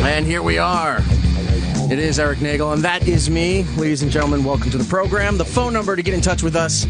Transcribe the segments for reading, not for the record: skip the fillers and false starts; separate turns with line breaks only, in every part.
And here we are. It is Eric Nagel, and that is me. Ladies and gentlemen, welcome to the program. The phone number to get in touch with us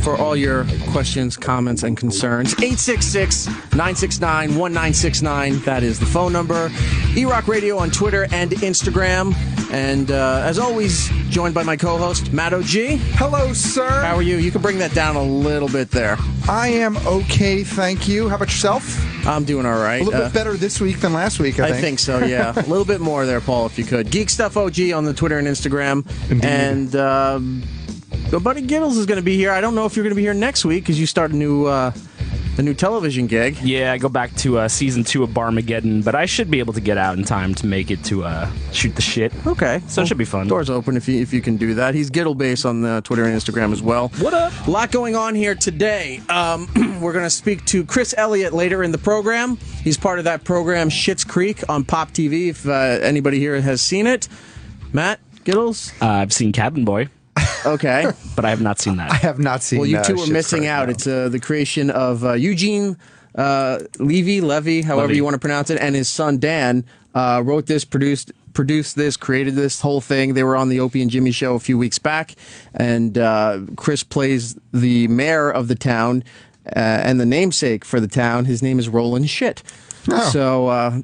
for all your questions, comments, and concerns, 866-969-1969. That is the phone number. E-Rock Radio on Twitter and Instagram. And as always, joined by my co-host, Matt O.G.
Hello, sir.
How are you? You can bring that down a little bit there.
I am okay, thank you. How about yourself?
I'm doing all right.
A little bit better this week than last week, I think.
I think so, yeah. A little bit more there, Paul, if you could. Geek Stuff OG on the Twitter and Instagram.
Indeed.
And Buddy Giddles is going to be here. I don't know if you're going to be here next week because you start a new television gig.
Yeah, I go back to season 2 of Barmageddon, but I should be able to get out in time to make it to shoot the shit.
Okay.
So it should be fun.
Doors open if you can do that. He's Giddlebase on the Twitter and Instagram as well.
What up?
A lot going on here today. We're going to speak to Chris Elliott later in the program. He's part of that program Schitt's Creek on Pop TV, if anybody here has seen it. Matt Giddles?
I've seen Cabin Boy.
Okay.
But I have not seen that.
I have not seen that.
Well, you two are
Schitt's
missing
Creek,
out.
no.
It's the creation of Eugene Levy, however you want to pronounce it, and his son Dan wrote this, produced this, created this whole thing. They were on the Opie and Jimmy show a few weeks back, and Chris plays the mayor of the town and the namesake for the town. His name is Roland Shit.
Oh.
So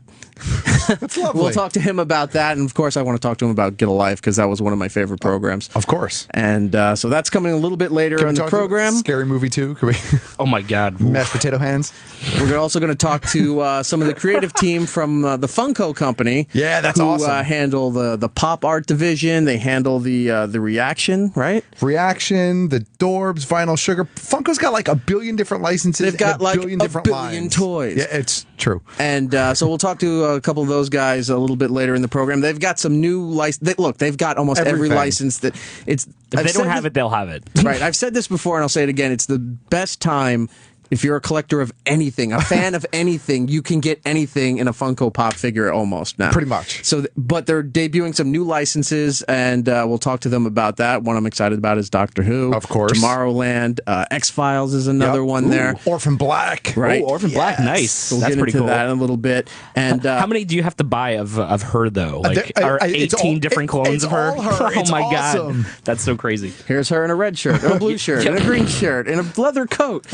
That's lovely.
we'll talk to him about that, and of course I want to talk to him about Get a Life because that was one of my favorite programs.
Of course.
And so that's coming a little bit later
Can we
in the
talk
program.
Scary movie too? Can we?
Oh my god.
Mashed potato hands.
We're also going to talk to some of the creative team from the Funko company.
Yeah, that's
who,
awesome.
handle the pop art division. They handle the reaction, right?
Reaction, the Dorbs, Vinyl Sugar. Funko's got like a billion different licenses.
They've got
and
like
billion
a
different
billion
lines.
toys.
Yeah, it's true.
And so we'll talk to a couple of those guys a little bit later in the program. They've got some new license. Look, they've got almost every
Everything.
license that it's.
If they don't have it, they'll have it.
Right. I've said this before, and I'll say it again. It's the best time. If you're a collector of anything, a fan of anything, you can get anything in a Funko Pop figure almost now.
Pretty much.
So, but they're debuting some new licenses, and we'll talk to them about that. One I'm excited about is Doctor Who.
Of course.
Tomorrowland. X-Files is another
Yep.
one
Ooh,
there.
Orphan Black.
Right.
Oh, Orphan Black,
Yes.
nice.
We'll
That's
get
pretty
into
cool.
that in a little bit. And
How many do you have to buy of her though? Like, are
it's
18
all-
different clones
it's
of her?
all her.
Oh
It's
my
awesome.
god, that's so crazy.
here's her in a red shirt, and a blue shirt, and a green shirt, and a leather coat.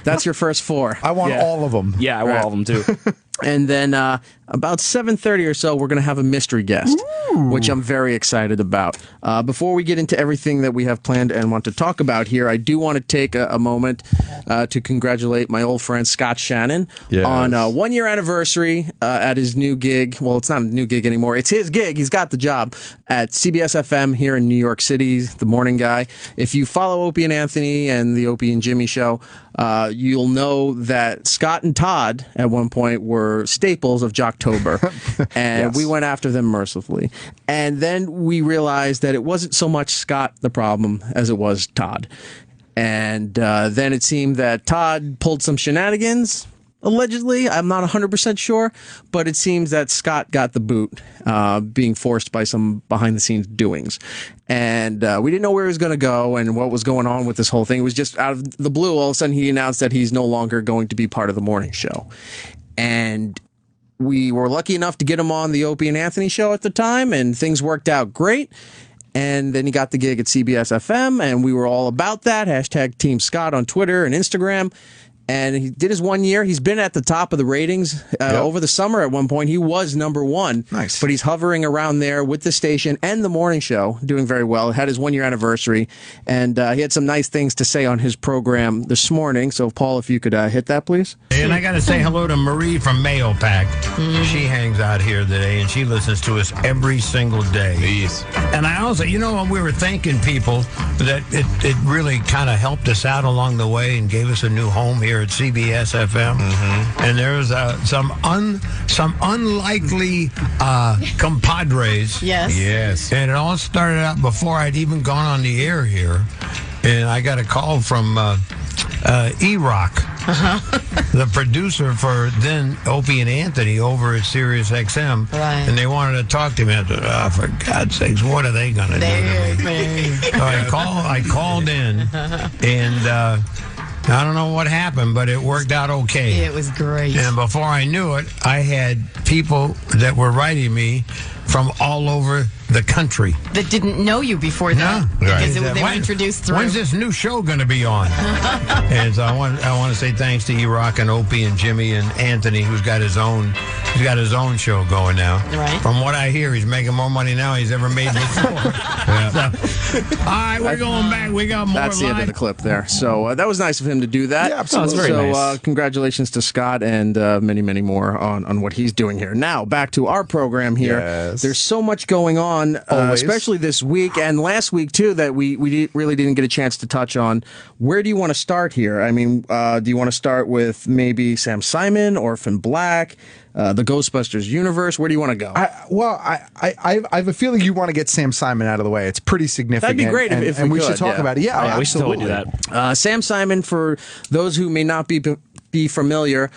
That's your first 4.
I want
Yeah.
all of them.
Yeah, I want
Right.
all of them too.
And then about 7:30 or so, we're going to have a mystery guest, which I'm very excited about. Before we get into everything that we have planned and want to talk about here, I do want to take a moment to congratulate my old friend Scott Shannon
Yes.
on 1 year anniversary at his new gig. Well, it's not a new gig anymore. It's his gig. He's got the job at CBS FM here in New York City, the morning guy. If you follow Opie and Anthony and the Opie and Jimmy show, you'll know that Scott and Todd at one point were staples of Jocktober, and
Yes.
we went after them mercifully. And then we realized that it wasn't so much Scott the problem as it was Todd. And then it seemed that Todd pulled some shenanigans. Allegedly, I'm not 100% sure, but it seems that Scott got the boot, being forced by some behind-the-scenes doings. And we didn't know where he was going to go and what was going on with this whole thing. It was just out of the blue. All of a sudden, he announced that he's no longer going to be part of the morning show. And we were lucky enough to get him on the Opie and Anthony show at the time, and things worked out great. And then he got the gig at CBS FM, and we were all about that. Hashtag Team Scott on Twitter and Instagram. And he did his 1 year. He's been at the top of the ratings over the summer. At one point, he was number 1.
Nice.
But he's hovering around there with the station and the morning show, doing very well. Had his 1 year anniversary, and he had some nice things to say on his program this morning. So, Paul, if you could hit that, please.
And I got to say hello to Marie from Mayo Pack. She hangs out here today, and she listens to us every single day.
Please.
And I also, when we were thanking people, that it really kind of helped us out along the way and gave us a new home here at CBS FM. And there was some unlikely compadres.
Yes.
Yes. And it all started out before I'd even gone on the air here. And I got a call from E-Rock, the producer for then Opie and Anthony over at Sirius XM.
Right.
And they wanted to talk to me. I said, for God's sakes, what are they going to do to me? So I called in, and I don't know what happened, but it worked out okay.
It was great.
And before I knew it, I had people that were writing me from all over the country.
That didn't know you before that. Because they were introduced through.
When's this new show going to be on? And so I want to say thanks to E-Rock and Opie and Jimmy and Anthony, who's got his own show going now.
Right.
From what I hear, he's making more money now than he's ever made before. Yeah. So, all right, we're going back. We got more.
That's the end of the clip there. So that was nice of him to do that.
Yeah, absolutely.
That was very
so
nice.
Congratulations to Scott and many, many more on what he's doing here. Now, back to our program here.
Yes.
There's so much going on, especially this week and last week, too, that we really didn't get a chance to touch on. Where do you want to start here? I mean, do you want to start with maybe Sam Simon, Orphan Black, the Ghostbusters universe? Where do you want to go?
I have a feeling you want to get Sam Simon out of the way. It's pretty significant.
That'd be great
and,
if
and
we
we
could,
should talk
yeah.
about it. Yeah,
we should totally
absolutely
do that.
Sam Simon, for those who may not be familiar,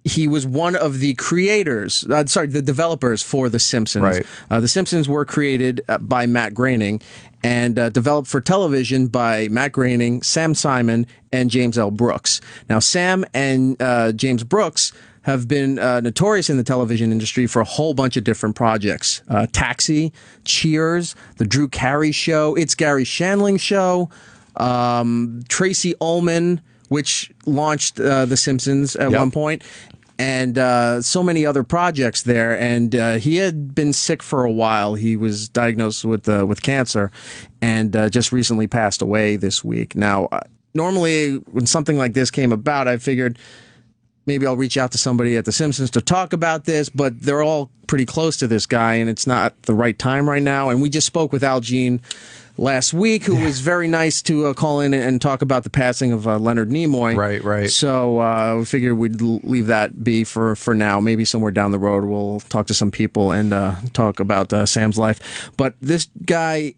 he was one of the creators, the developers for The Simpsons.
Right.
The Simpsons were created by Matt Groening and developed for television by Matt Groening, Sam Simon, and James L. Brooks. Now, Sam and James Brooks have been notorious in the television industry for a whole bunch of different projects. Taxi, Cheers, The Drew Carey Show, It's Gary Shandling Show, Tracy Ullman, which launched The Simpsons at one point, and so many other projects there. And he had been sick for a while. He was diagnosed with cancer and just recently passed away this week. Now, normally when something like this came about, I figured maybe I'll reach out to somebody at The Simpsons to talk about this, but they're all pretty close to this guy, and it's not the right time right now. And we just spoke with Al Jean last week, who was very nice to call in and talk about the passing of Leonard Nimoy.
Right.
So we figured we'd leave that be for now. Maybe somewhere down the road we'll talk to some people and talk about Sam's life. But this guy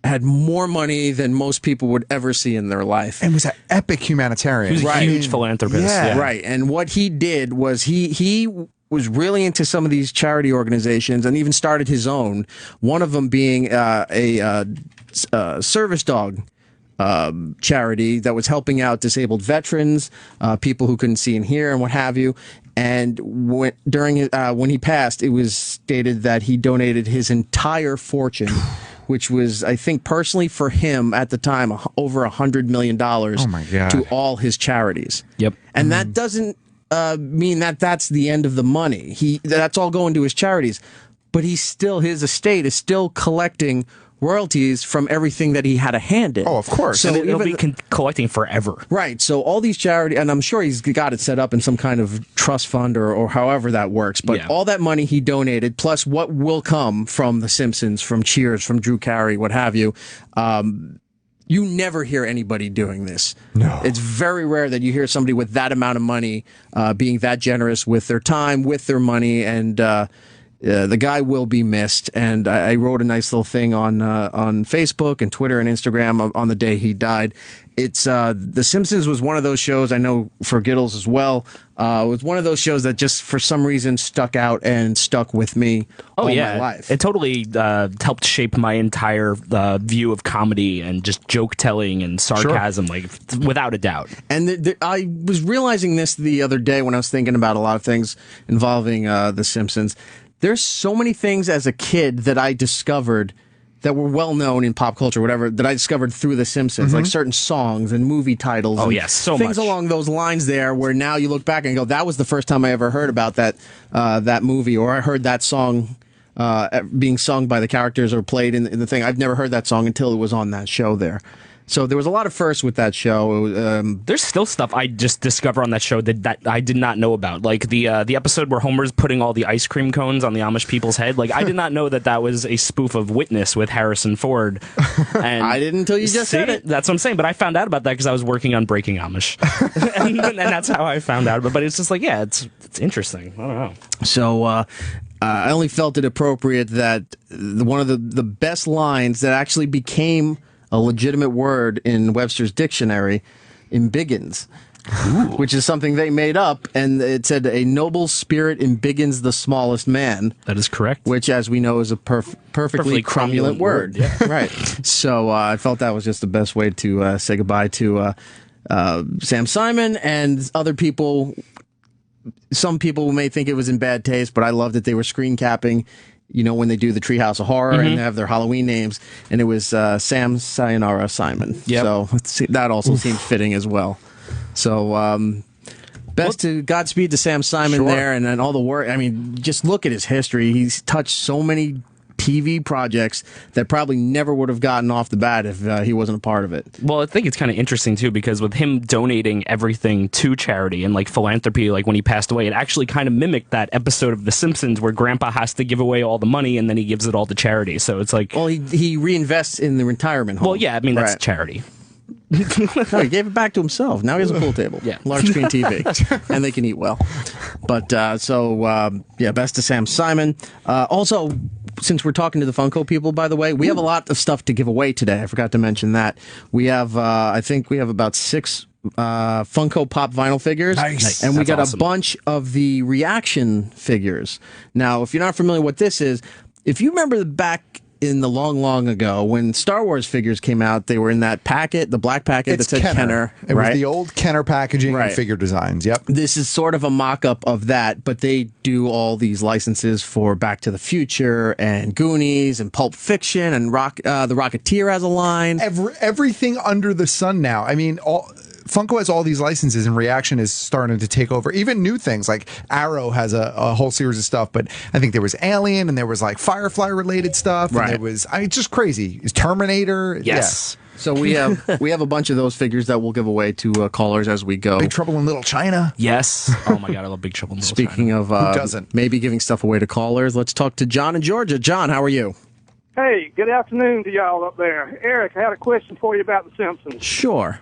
had more money than most people would ever see in their life.
And was an epic humanitarian.
He was a huge philanthropist.
Yeah.
Right. And what he did was he was really into some of these charity organizations and even started his own, one of them being a service dog charity that was helping out disabled veterans, people who couldn't see and hear and what have you. And when he passed, it was stated that he donated his entire fortune, which was, I think, personally for him at the time, over $100 million to all his charities.
Yep.
And that doesn't mean that that's the end of the money. That's all going to his charities. But his estate is still collecting royalties from everything that he had a hand in.
Oh, of course.
So
And it'll be collecting forever.
Right. So all these charity, and I'm sure he's got it set up in some kind of trust fund or however that works. But all that money he donated, plus what will come from The Simpsons, from Cheers, from Drew Carey, what have you, you never hear anybody doing this.
No.
It's very rare that you hear somebody with that amount of money being that generous with their time, with their money, and the guy will be missed. And I wrote a nice little thing on Facebook and Twitter and Instagram on the day he died. It's The Simpsons was one of those shows, I know for Giddles as well, was one of those shows that just for some reason stuck out and stuck with me all my life.
It totally helped shape my entire view of comedy and just joke telling and sarcasm, without a doubt.
And I was realizing this the other day when I was thinking about a lot of things involving The Simpsons. There's so many things as a kid that I discovered that were well known in pop culture, whatever, that I discovered through The Simpsons, like certain songs and movie titles.
Oh,
and
yes, so
things
much.
along those lines there, where now you look back and go, that was the first time I ever heard about that movie, or I heard that song being sung by the characters or played in the thing. I've never heard that song until it was on that show there. So there was a lot of firsts with that show.
There's still stuff I just discover on that show that I did not know about. Like the episode where Homer's putting all the ice cream cones on the Amish people's head. Like, I did not know that was a spoof of Witness with Harrison Ford. And
I didn't until you just said it.
That's what I'm saying. But I found out about that because I was working on Breaking Amish. and that's how I found out. But it's just like, yeah, it's interesting. I don't know.
So I only felt it appropriate that one of the best lines that actually became a legitimate word in Webster's dictionary, embiggens, which is something they made up, and it said a noble spirit embiggens the smallest man.
That is correct.
Which, as we know, is a perfectly cromulent word.
Yeah.
Right. So I felt that was just the best way to say goodbye to Sam Simon, and other people. Some people may think it was in bad taste, but I love that they were screen capping. You know, when they do the Treehouse of Horror and they have their Halloween names, and it was Sam Sayonara Simon.
Yep.
So that also seemed fitting as well. So Godspeed to Sam Simon there, and then all the work. I mean, just look at his history. He's touched so many TV projects that probably never would have gotten off the bat if he wasn't a part of it.
Well, I think it's kind of interesting too, because with him donating everything to charity and like philanthropy, like when he passed away, it actually kind of mimicked that episode of The Simpsons where Grandpa has to give away all the money and then he gives it all to charity. So it's like,
well, he reinvests in the retirement home.
well, yeah, I mean that's charity.
No, he gave it back to himself. Now he has a pool table, large screen TV, and they can eat well. But best to Sam Simon. Also, since we're talking to the Funko people, by the way, we have a lot of stuff to give away today. I forgot to mention that. We have, I think we have about 6 Funko Pop vinyl figures.
Nice.
And we got
awesome.
a bunch of the reaction figures. Now, if you're not familiar with what this is, if you remember back in the long ago when Star Wars figures came out, they were in that packet, the black packet that said Kenner.
It was the old Kenner packaging and figure designs. Yep.
This is sort of a mock-up of that, but they do all these licenses for Back to the Future and Goonies and Pulp Fiction and the Rocketeer has a line.
Everything under the sun now. I mean, Funko has all these licenses, and Reaction is starting to take over. Even new things like Arrow has a whole series of stuff, but I think there was Alien and there was like Firefly related stuff. And there was, it's just crazy. It's Terminator.
Yes.
Yeah.
So we have a bunch of those figures that we'll give away to callers as we go.
Big Trouble in Little China.
Yes. Oh my God, I love Big Trouble in Little China.
Speaking of
who doesn't?
Maybe giving stuff away to callers, let's talk to John in Georgia. John, how are you?
Hey, good afternoon to y'all up there. Eric, I had a question for you about The Simpsons.
Sure.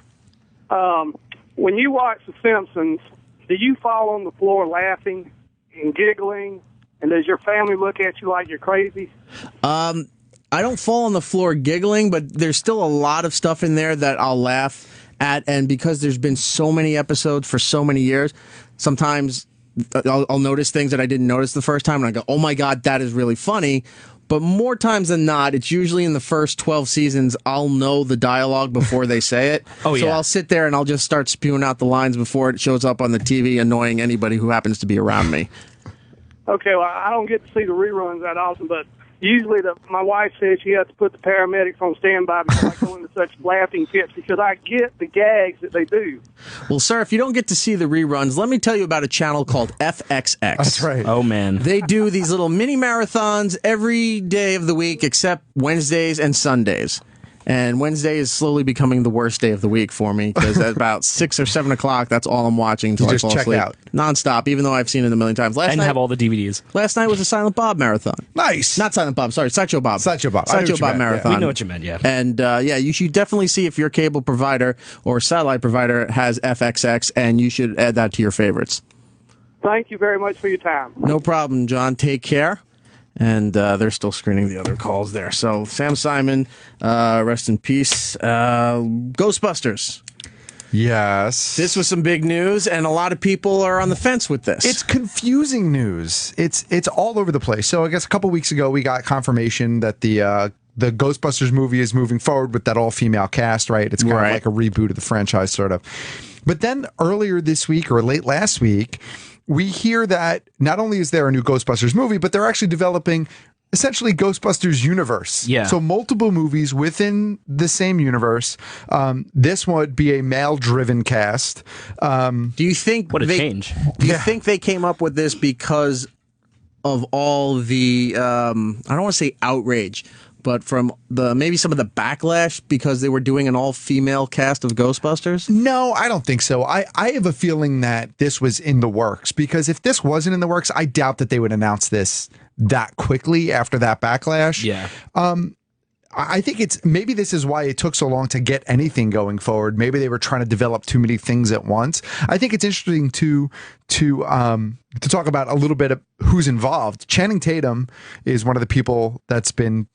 When you watch The Simpsons, do you fall on the floor laughing and giggling? And does your family look at you like you're crazy?
I don't fall on the floor giggling, but there's still a lot of stuff in there that I'll laugh at. And because there's been so many episodes for so many years, sometimes I'll notice things that I didn't notice the first time, and I go, oh my God, that is really funny. But more times than not, it's usually in the first 12 seasons, I'll know the dialogue before they say it. So I'll sit there and I'll just start spewing out the lines before it shows up on the TV, annoying anybody who happens to be around me.
Okay, well, I don't get to see the reruns that often, but usually my wife says she has to put the paramedics on standby before I go into such laughing fits because I get the gags that they do.
Well, sir, if you don't get to see the reruns, let me tell you about a channel called FXX.
That's right.
Oh, man.
They do these little mini marathons every day of the week except Wednesdays and Sundays. And Wednesday is slowly becoming the worst day of the week for me because at about 6 or 7 o'clock, that's all I'm watching until I fall
check
asleep.
out.
Nonstop, even though I've seen it a million times.
And have all the DVDs.
Last night was a Silent Bob marathon.
Nice.
Not Silent Bob, sorry, Sideshow Bob.
Sideshow Bob. I know
Sideshow
what you
Bob
meant,
marathon.
We know what you meant, yeah.
And you should definitely see if your cable provider or satellite provider has FXX, and you should add that to your favorites.
Thank you very much for your time.
No problem, John. Take care. And they're still screening the other calls there. So Sam Simon, rest in peace. Ghostbusters.
Yes.
This was some big news, and a lot of people are on the fence with this.
It's confusing news. It's all over the place. So I guess a couple weeks ago we got confirmation that the Ghostbusters movie is moving forward with that all-female cast, right? It's kind of like a reboot of the franchise, sort of. But then earlier this week or late last week, we hear that not only is there a new Ghostbusters movie, but they're actually developing essentially Ghostbusters universe.
Yeah.
So multiple movies within the same universe. This would be a male-driven cast.
Do you think
What a change.
Do you think they came up with this because of all the I don't want to say outrage, but from maybe some of the backlash because they were doing an all-female cast of Ghostbusters?
No, I don't think so. I have a feeling that this was in the works, because if this wasn't in the works, I doubt that they would announce this that quickly after that backlash.
Yeah.
I think maybe this is why it took so long to get anything going forward. Maybe they were trying to develop too many things at once. I think it's interesting to talk about a little bit of who's involved. Channing Tatum is one of the people that's been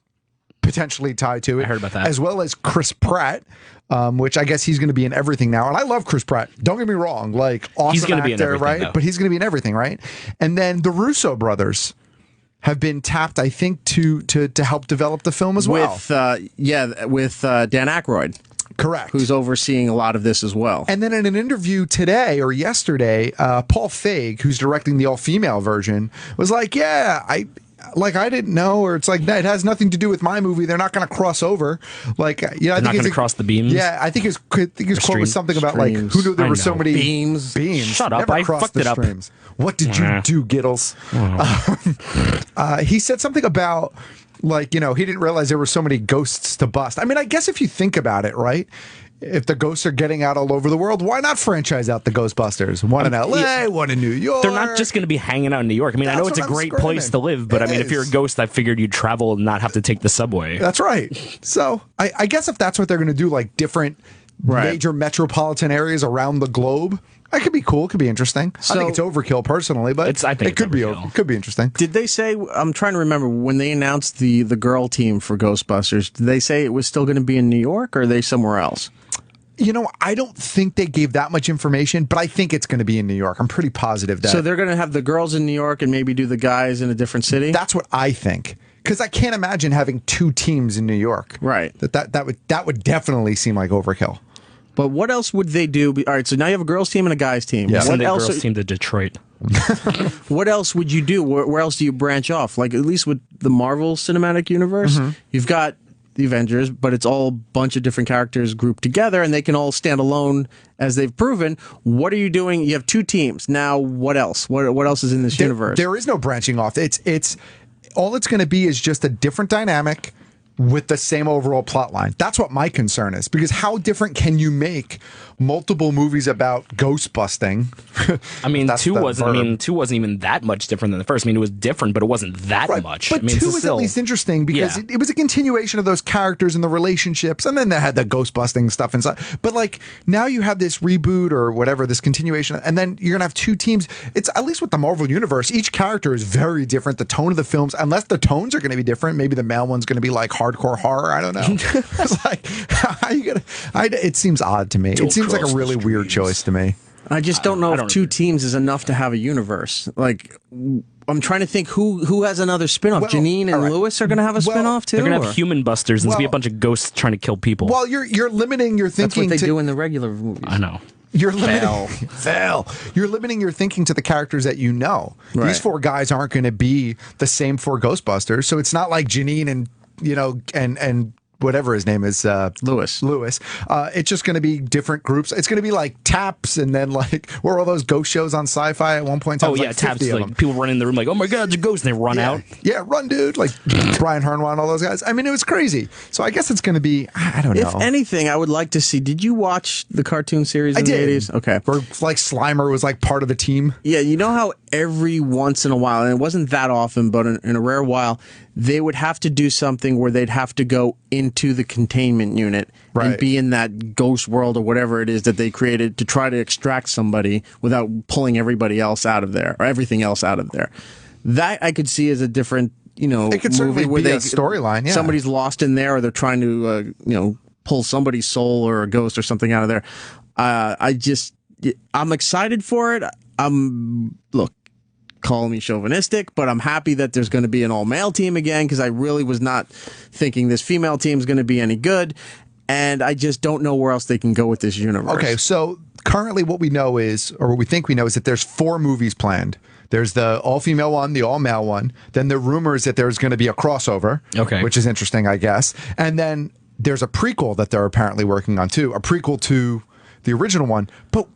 potentially tied to it.
I heard about that.
As well as Chris Pratt, which I guess he's going to be in everything now. And I love Chris Pratt. Don't get me wrong. Like, awesome
He's gonna
actor,
be in everything,
right?
though.
But he's going to be in everything, right? And then the Russo brothers have been tapped, I think, to help develop the film as well.
With Dan Aykroyd.
Correct.
who's overseeing a lot of this as well.
And then in an interview today or yesterday, Paul Feig, who's directing the all-female version, was like, "Yeah, I didn't know," or it's like, "It has nothing to do with my movie. They're not going to cross over." Like, I
They're
think
not going to cross the beams.
Yeah, I think his quote was something about like, "Who knew there were so many
beams?"
Shut up!
Never
I
crossed
fucked
the
it up.
streams. What did you do, Giddles? He said something about like, he didn't realize there were so many ghosts to bust. I mean, I guess if you think about it, right? If the ghosts are getting out all over the world, why not franchise out the Ghostbusters? One in LA, one in New York.
They're not just going to be hanging out in New York. I mean, I know it's a great place to live, but I mean, if you're a ghost, I figured you'd travel and not have to take the subway.
That's right. So I guess if that's what they're going to do, like different major metropolitan areas around the globe, that could be cool. It could be interesting. I think it's overkill personally, but
I think
it could be interesting.
Did they say? I'm trying to remember when they announced the girl team for Ghostbusters. Did they say it was still going to be in New York, or are they somewhere else?
I don't think they gave that much information, but I think it's going to be in New York. I'm pretty positive that.
So they're going to have the girls in New York and maybe do the guys in a different city?
That's what I think. Because I can't imagine having two teams in New York.
Right.
That would definitely seem like overkill.
But what else would they do? All right, so now you have a girls team and a guys team.
Yeah.
Send
What
the
else?
girls team to Detroit.
What else would you do? Where else do you branch off? Like, at least with the Marvel Cinematic Universe, you've got the Avengers, but it's all a bunch of different characters grouped together, and they can all stand alone as they've proven. What are you doing? You have two teams. Now, what else? What else is in this universe?
There is no branching off. It's all it's going to be is just a different dynamic with the same overall plot line. That's what my concern is, because how different can you make multiple movies about ghost busting?
I mean, two wasn't even that much different than the first. I mean, it was different, but it wasn't that much.
But
I mean,
two was
still,
at least interesting because it was a continuation of those characters and the relationships, and then they had the ghost busting stuff inside. But like now you have this reboot or whatever, this continuation, and then you're gonna have two teams. It's at least with the Marvel universe, each character is very different. The tone of the films, unless the tones are going to be different, maybe the male one's going to be like hardcore horror. I don't know. It's like, how are you gonna? It seems odd to me. It seems like a really weird choice to me.
I just don't know if two teams is enough to have a universe. Like, I'm trying to think who has another spinoff. Janine and Lewis are going to have a spinoff too.
They're going to have Human Busters and it's be a bunch of ghosts trying to kill people.
Well, you're limiting your thinking.
That's what they do in the regular movies.
I know.
You're limiting, You're limiting your thinking to the characters that you know.
Right.
These four guys aren't going to be the same four Ghostbusters, so it's not like Janine and and whatever his name is,
Lewis.
It's just going to be different groups. It's going to be like Taps, and then like where all those ghost shows on Sci-Fi at one point in time.
Oh yeah,
like
Taps. Like people run in the room like, oh my god, it's a ghost, and they run out.
Yeah, run, dude! Like Brian Hernwan and all those guys. I mean, it was crazy. So I guess it's going to be. I don't know.
If anything, I would like to see. Did you watch the cartoon series in the 80s? Okay,
where like Slimer was like part of the team.
Yeah, you know how every once in a while, and it wasn't that often, but in a rare while, they would have to do something where they'd have to go into the containment unit and be in that ghost world or whatever it is that they created to try to extract somebody without pulling everybody else out of there or everything else out of there. That I could see as a different,
it could certainly be a storyline. Yeah,
somebody's lost in there, or they're trying to, pull somebody's soul or a ghost or something out of there. I'm excited for it. Look. Call me chauvinistic, but I'm happy that there's going to be an all-male team again, because I really was not thinking this female team is going to be any good, and I just don't know where else they can go with this universe.
Okay, so currently what we know is, or what we think we know is that there's 4 movies planned. There's the all-female one, the all-male one, then the rumor is that there's going to be a crossover, which is interesting, I guess, and then there's a prequel that they're apparently working on too, a prequel to the original one, but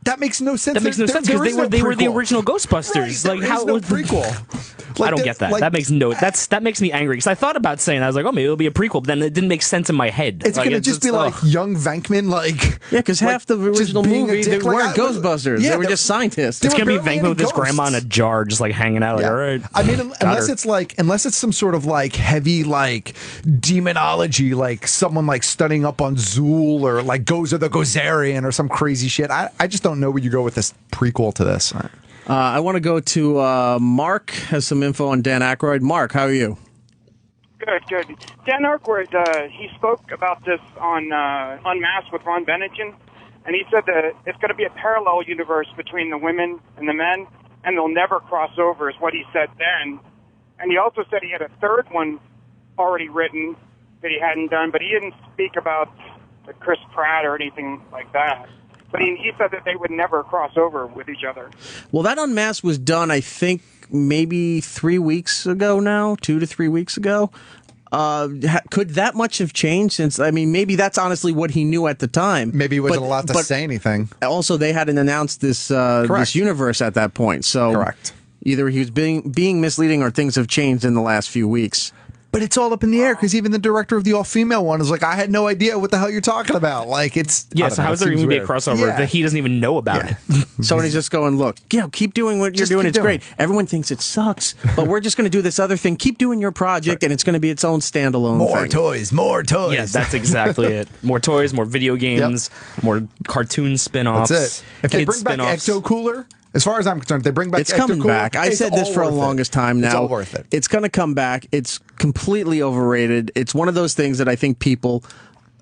that makes no sense.
That makes no sense because they were the original Ghostbusters.
Right, like how
no
prequel?
I don't get that. That makes me angry because I thought about saying I was like, oh, maybe it'll be a prequel, but then it didn't make sense in my head.
It's gonna just be like young Venkman,
because half the original movie they weren't Ghostbusters.
Yeah,
they were just scientists.
It's gonna be Venkman with his grandma in a jar, just like hanging out. Like, all right.
I mean, unless it's some sort of like heavy like demonology, like someone like studying up on Zool or like Gozer the Gozerian or some crazy shit. I just don't know where you go with this prequel to this.
I want to go to Mark. Has some info on Dan Aykroyd. Mark, how are you?
Good. Dan Aykroyd, he spoke about this on Unmasked with Ron Bennington, and he said that it's going to be a parallel universe between the women and the men, and they'll never cross over, is what he said then. And he also said he had a third one already written that he hadn't done, but he didn't speak about Chris Pratt or anything like that. But he said that they would never cross over with each other.
Well, that Unmasked was done, I think, maybe 3 weeks ago now, 2 to 3 weeks ago. Could that much have changed since? I mean, maybe that's honestly what he knew at the time.
Maybe he wasn't allowed to say anything.
Also, they hadn't announced this universe at that point. So
correct.
Either he was being misleading or things have changed in the last few weeks.
But it's all up in the air because even the director of the all-female one is like, I had no idea what the hell you're talking about. Like, it's...
Yeah, so how is there even be a crossover that he doesn't even know about it?
Sony's just going, look, keep doing what you're doing. It's great. Everyone thinks it sucks, but we're just going to do this other thing. Keep doing your project, and it's going to be its own standalone thing.
More toys.
Yes, that's exactly it. More toys, more video games, more cartoon spin-offs.
That's it. If they bring back Ecto Cooler... As far as I'm concerned, if they bring back
it's coming
Ecto-Cooler,
back. I said this for the longest time now.
It's all worth it.
It's going to come back. It's completely overrated. It's one of those things that I think people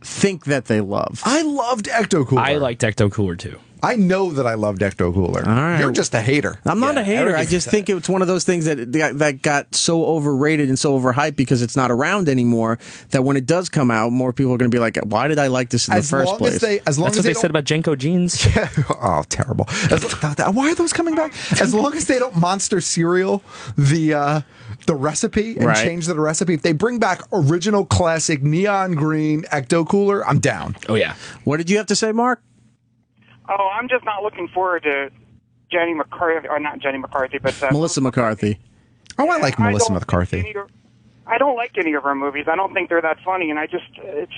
think that they love.
I loved Ecto Cooler.
I liked Ecto Cooler too.
I know that I loved Ecto Cooler.
All right.
You're just a hater.
I'm not a hater. I just think it's one of those things that got so overrated and so overhyped because it's not around anymore that when it does come out, more people are going to be like, why did I like this in the first place?
That's what
they said about Jenko jeans.
Yeah. Oh, terrible. Why are those coming back? As long as they don't monster cereal the recipe and change the recipe. If they bring back original classic neon green Ecto Cooler, I'm down.
Oh, yeah.
What did you have to say, Mark?
Oh, I'm just not looking forward to Jenny McCarthy, or not Jenny McCarthy, but
Melissa McCarthy.
Oh, I like Melissa McCarthy.
I don't like any of her movies. I don't think they're that funny, and it's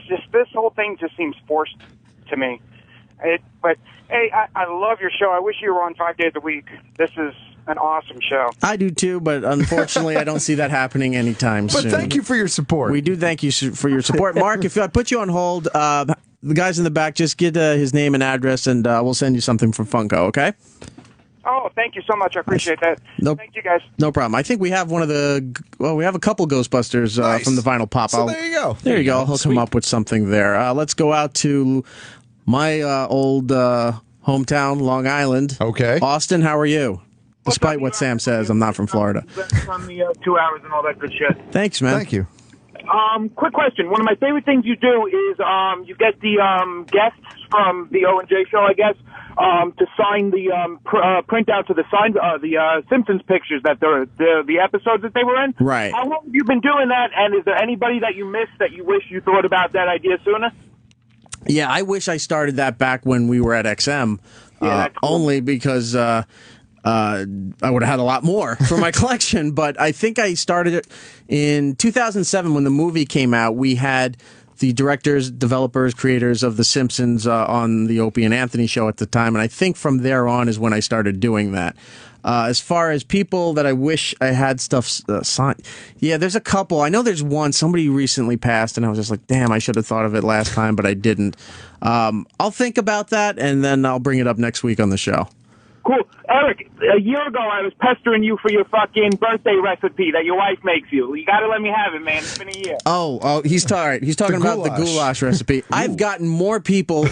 just this whole thing just seems forced to me. But hey, I love your show. I wish you were on 5 days a week. This is an awesome show.
I do too, but unfortunately, I don't see that happening anytime soon.
But thank you for your support.
We do thank you for your support, Mark. If I put you on hold. The guys in the back, just get his name and address, and we'll send you something from Funko, okay?
Oh, thank you so much. I appreciate that. Thank you, guys.
No problem. I think we have we have a couple Ghostbusters from the Vinyl Pop.
So there you go.
There you go. I'll hook him up with something there. Let's go out to my old hometown, Long Island.
Okay.
Austin, how are you? Despite what Sam says, I'm not from Florida.
On the 2 hours and all that good shit.
Thanks, man.
Thank you.
Quick question. One of my favorite things you do is you get the guests from the O&J show, I guess, to sign the printouts of the Simpsons pictures that the episodes that they were in.
Right.
How long have you been doing that? And is there anybody that you missed that you wish you thought about that idea sooner?
Yeah, I wish I started that back when we were at XM.
Yeah, cool.
Only because I would have had a lot more for my collection, but I think I started it in 2007 when the movie came out. We had the directors, developers, creators of The Simpsons on the Opie and Anthony show at the time, and I think from there on is when I started doing that. As far as people that I wish I had stuff signed, yeah, there's a couple. I know there's one. Somebody recently passed, and I was just like, damn, I should have thought of it last time, but I didn't. I'll think about that, and then I'll bring it up next week on the show.
Cool. Eric, a year ago I was pestering you for your fucking birthday recipe that your wife makes you. You got to let me have it, man. It's been a year.
Oh, he's talking about the goulash recipe. I've gotten more people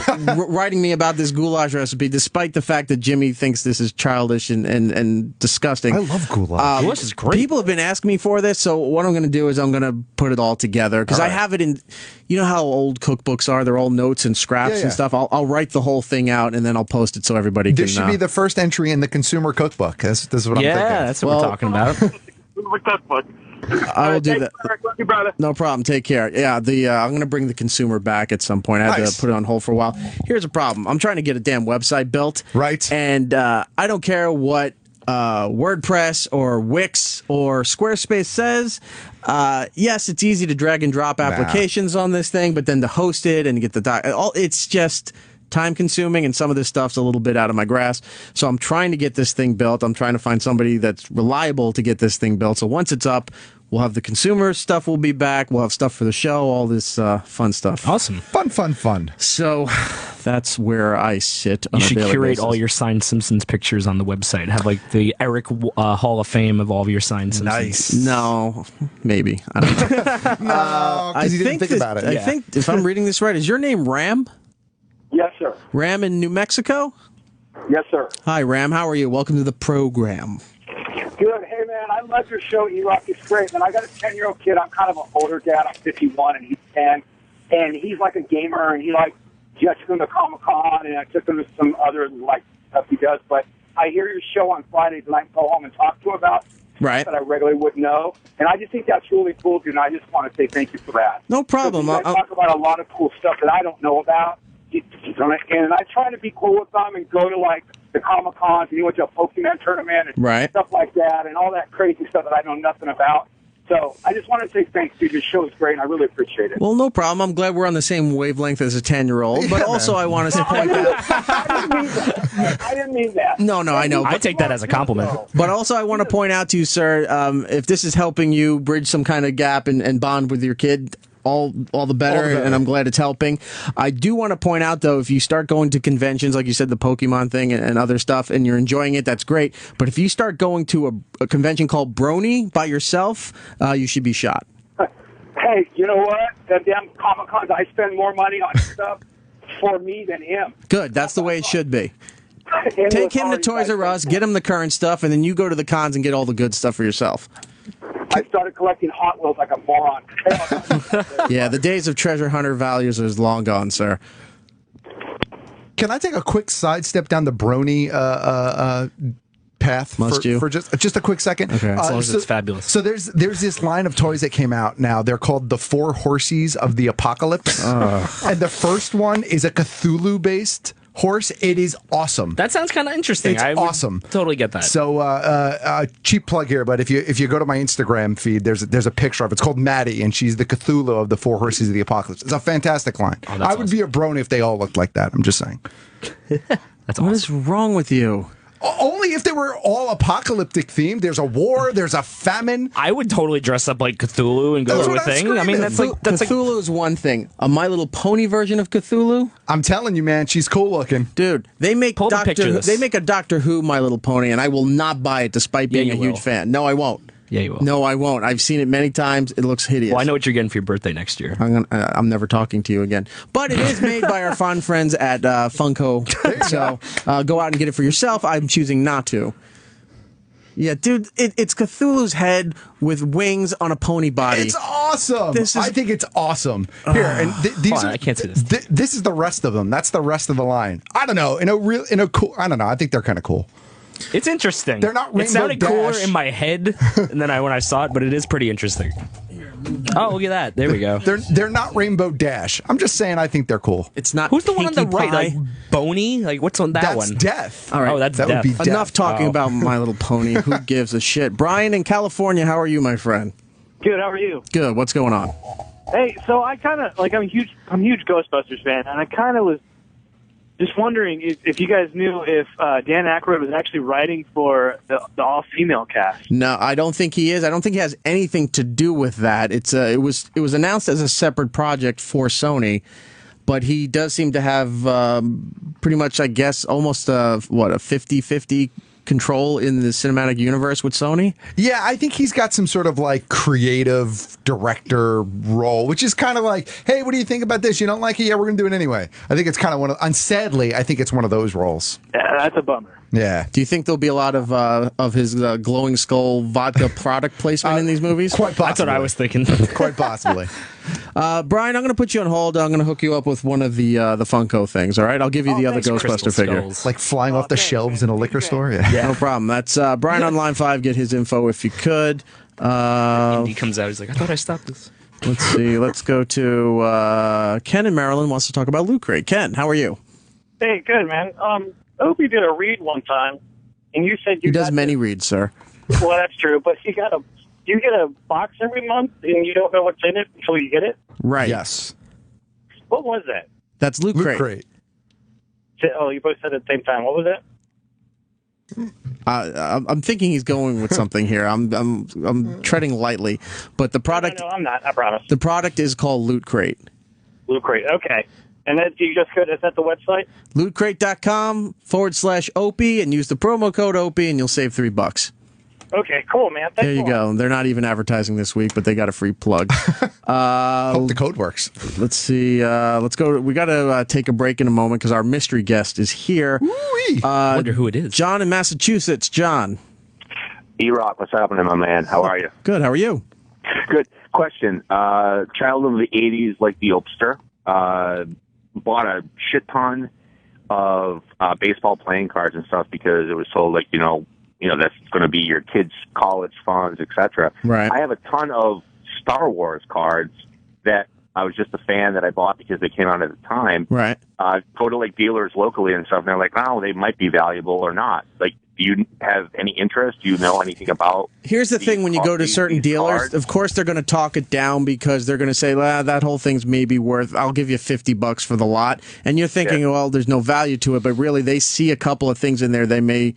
writing me about this goulash recipe, despite the fact that Jimmy thinks this is childish and disgusting.
I love goulash.
Goulash is great.
People have been asking me for this, so what I'm going to do is I'm going to put it all together because I have it in. You know how old cookbooks are? They're all notes and scraps and stuff. I'll write the whole thing out and then I'll post it so everybody can.
This should be the first entry in the consumer cookbook. This is what I'm thinking.
Yeah, that's what we're talking about.
Cookbook.
I will do that.
Eric, love you, brother.
No problem. Take care. Yeah, I'm going to bring the consumer back at some point. I had to put it on hold for a while. Here's a problem. I'm trying to get a damn website built.
Right.
And I don't care what WordPress or Wix or Squarespace says. Yes, it's easy to drag and drop applications on this thing, but then to host it and get the it's just time consuming, and some of this stuff's a little bit out of my grasp. So I'm trying to get this thing built. I'm trying to find somebody that's reliable to get this thing built. So once it's up, we'll have the consumer stuff will be back. We'll have stuff for the show, all this fun stuff.
Awesome.
Fun.
So that's where I sit on
You
a
should
daily
curate
basis.
all your signed Simpsons pictures on the website. Have like the Eric Hall of Fame of all of your signed Simpsons.
Nice.
No, maybe. I don't know.
No, because you didn't think about it.
I think, if I'm reading this right, is your name Ram?
Yes, sir.
Ram in New Mexico?
Yes, sir.
Hi, Ram. How are you? Welcome to the program.
Good. Hey, man, I love your show. E-Rock is great, man. I got a 10-year-old kid. I'm kind of an older dad. I'm 51, and he's 10. And he's like a gamer, and he
I took him to Comic-Con, and I took him to some other, like, stuff he does. But I hear your show on Fridays, and I can go home and talk to him about
Right.
that I regularly wouldn't know. And I just think that's really cool, dude, and I just want to say thank you for that.
No problem.
I talk about a lot of cool stuff that I don't know about. And I try to be cool with them and go to, like, the Comic-Cons, and you went to a Pokemon tournament and
Right.
stuff like that, and all that crazy stuff that I know nothing about. So I just want to say thanks, dude. Your show is great, and I really appreciate it.
Well, no problem. I'm glad we're on the same wavelength as a 10-year-old. But also, I want to point out.
I didn't mean that.
No, I know.
I take that as a compliment.
But also, I want to point out to you, sir, if this is helping you bridge some kind of gap and bond with your kid, all the better, and I'm glad it's helping. I do want to point out, though, if you start going to conventions, like you said, the Pokemon thing and other stuff, and you're enjoying it, that's great. But if you start going to a convention called Brony by yourself, you should be shot.
Hey, you know what? The damn Comic-Cons, I spend more money on stuff for me than him.
Good. That's the way it should be. Take him to Toys R Us, get him the current stuff, and then you go to the cons and get all the good stuff for yourself.
I started collecting Hot Wheels like a moron.
Yeah, the days of treasure hunter values is long gone, sir.
Can I take a quick sidestep down the Brony path?
Must you?
For just a quick second?
Okay.
As long as it's fabulous.
So there's this line of toys that came out now. They're called the Four Horses of the Apocalypse. And the first one is a Cthulhu-based horse. It is awesome.
That sounds kind of interesting.
It's
I would
awesome.
Totally get that.
So, cheap plug here, but if you go to my Instagram feed, there's a picture of it. It's called Maddie, and she's the Cthulhu of the Four Horses of the Apocalypse. It's a fantastic line.
Oh,
I would be a brony if they all looked like that. I'm just saying.
That's
What is wrong with you?
Only if they were all apocalyptic themed. There's a war. There's a famine.
I would totally dress up like Cthulhu and go
That's
to a
what I'm
thing. I mean,
screaming.
that's like
Cthulhu is one thing. A My Little Pony version of Cthulhu,
I'm telling you, man, she's cool looking.
dude. They make
Pull the picture of this.
They make a Doctor Who My Little Pony, and I will not buy it despite being
you
a huge
will.
fan. No, I won't.
Yeah, you will.
No, I won't. I've seen it many times. It looks hideous.
Well, I know what you're getting for your birthday next year.
I'm never talking to you again. But it is made by our fine friends at Funko. So go out and get it for yourself. I'm choosing not to. Yeah, dude, it's Cthulhu's head with wings on a pony body.
It's awesome. I think it's awesome. Here, and these
Hold on,
are.
I can't see this.
This is the rest of them. That's the rest of the line. I don't know. In a cool. I don't know. I think they're kind of cool.
It's interesting.
They're not
It
Rainbow
sounded cooler
Dash.
in my head than when I saw it, but it is pretty interesting. Oh, look at that. There we go.
They're not Rainbow Dash. I'm just saying. I think they're cool.
It's not.
Who's the one on the
Pinkie
right?
Pie.
Like Boney? Like what's on that
That's
one?
Death.
All right.
Oh, that's
That would
death.
be death.
Enough talking about My Little Pony. Who gives a shit? Brian in California, how are you, my friend?
Good. How are you?
Good. What's going on?
Hey, so I kind of I'm a huge Ghostbusters fan, and I kind of was just wondering if you guys knew if Dan Aykroyd was actually writing for the all-female cast.
No, I don't think he is. I don't think he has anything to do with that. It was announced as a separate project for Sony, but he does seem to have pretty much, I guess, almost a 50-50 control in the cinematic universe with Sony.
Yeah, I think he's got some sort of like creative director role, which is kind of like, hey, what do you think about this? You don't like it? Yeah, we're going to do it anyway. I think it's kind of one of, and sadly, I think it's one of those roles.
Yeah, that's a bummer.
Yeah.
Do you think there'll be a lot of his glowing skull vodka product placement in these movies?
Quite possibly.
That's what I was thinking.
Quite possibly.
Brian, I'm going to put you on hold. I'm going to hook you up with one of the Funko things. All right, I'll give you the other
thanks,
Ghostbuster
Crystal
figure.
skulls.
Like flying off the shelves in a liquor store. Yeah.
No problem. That's Brian on line 5. Get his info if you could.
He comes out. He's like, I thought I stopped this.
Let's see. Let's go to Ken in Maryland. Wants to talk about Loot Crate. Ken, how are you?
Hey, good, man. Opie did a read one time, and you said
He does many reads, sir.
Well, that's true, but you get a box every month, and you don't know what's in it until you get it?
Right.
Yes.
What was that?
That's Loot Crate.
Loot Crate.
Oh, you both said it at the same time. What was it?
I'm thinking he's going with something here. I'm treading lightly, but the product.
No, I'm not. I promise.
The product is called Loot Crate.
Loot Crate. Okay. And then you just go. Is that the website?
LootCrate.com/Opie and use the promo code Opie and you'll save $3.
Okay, cool, man. Thanks
There you
a lot.
go. They're not even advertising this week, but they got a free plug.
Hope the code works.
Let's see. Let's go. We got to take a break in a moment because our mystery guest is here.
I wonder who it is.
John in Massachusetts. John.
E-Rock, what's happening, my man? How are you?
Good. How are you?
Good. Question. Child of the 80s, like the Opster. bought a shit ton of baseball playing cards and stuff because it was so like, that's going to be your kids' college funds, etc.
Right.
I have a ton of Star Wars cards that I was just a fan that I bought because they came out at the time.
Right.
Go to like dealers locally and stuff, and they're like, oh, they might be valuable or not. Like, do you have any interest? Do you know anything about?
Here's the thing: when you go to certain dealers,
cards?
of course they're going to talk it down because they're going to say, well, "That whole thing's maybe worth. I'll give you $50 for the lot." And you're thinking, well, there's no value to it, but really, they see a couple of things in there. They may,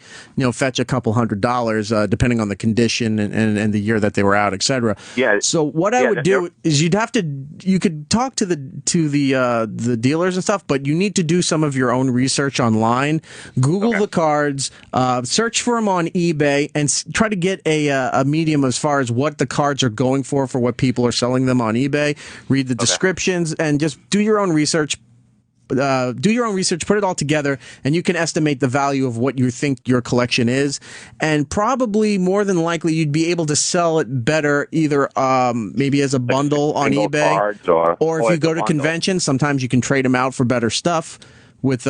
fetch a couple $100, depending on the condition and the year that they were out, etc.
Yeah.
So what I would do is you could talk to the dealers and stuff, but you need to do some of your own research online. Google the cards. Search for them on eBay and try to get a medium as far as what the cards are going for what people are selling them on eBay. Read the descriptions and just do your own research. Put it all together, and you can estimate the value of what you think your collection is. And probably more than likely, you'd be able to sell it better either maybe as a bundle on eBay, or if you go to conventions, sometimes you can trade them out for better stuff with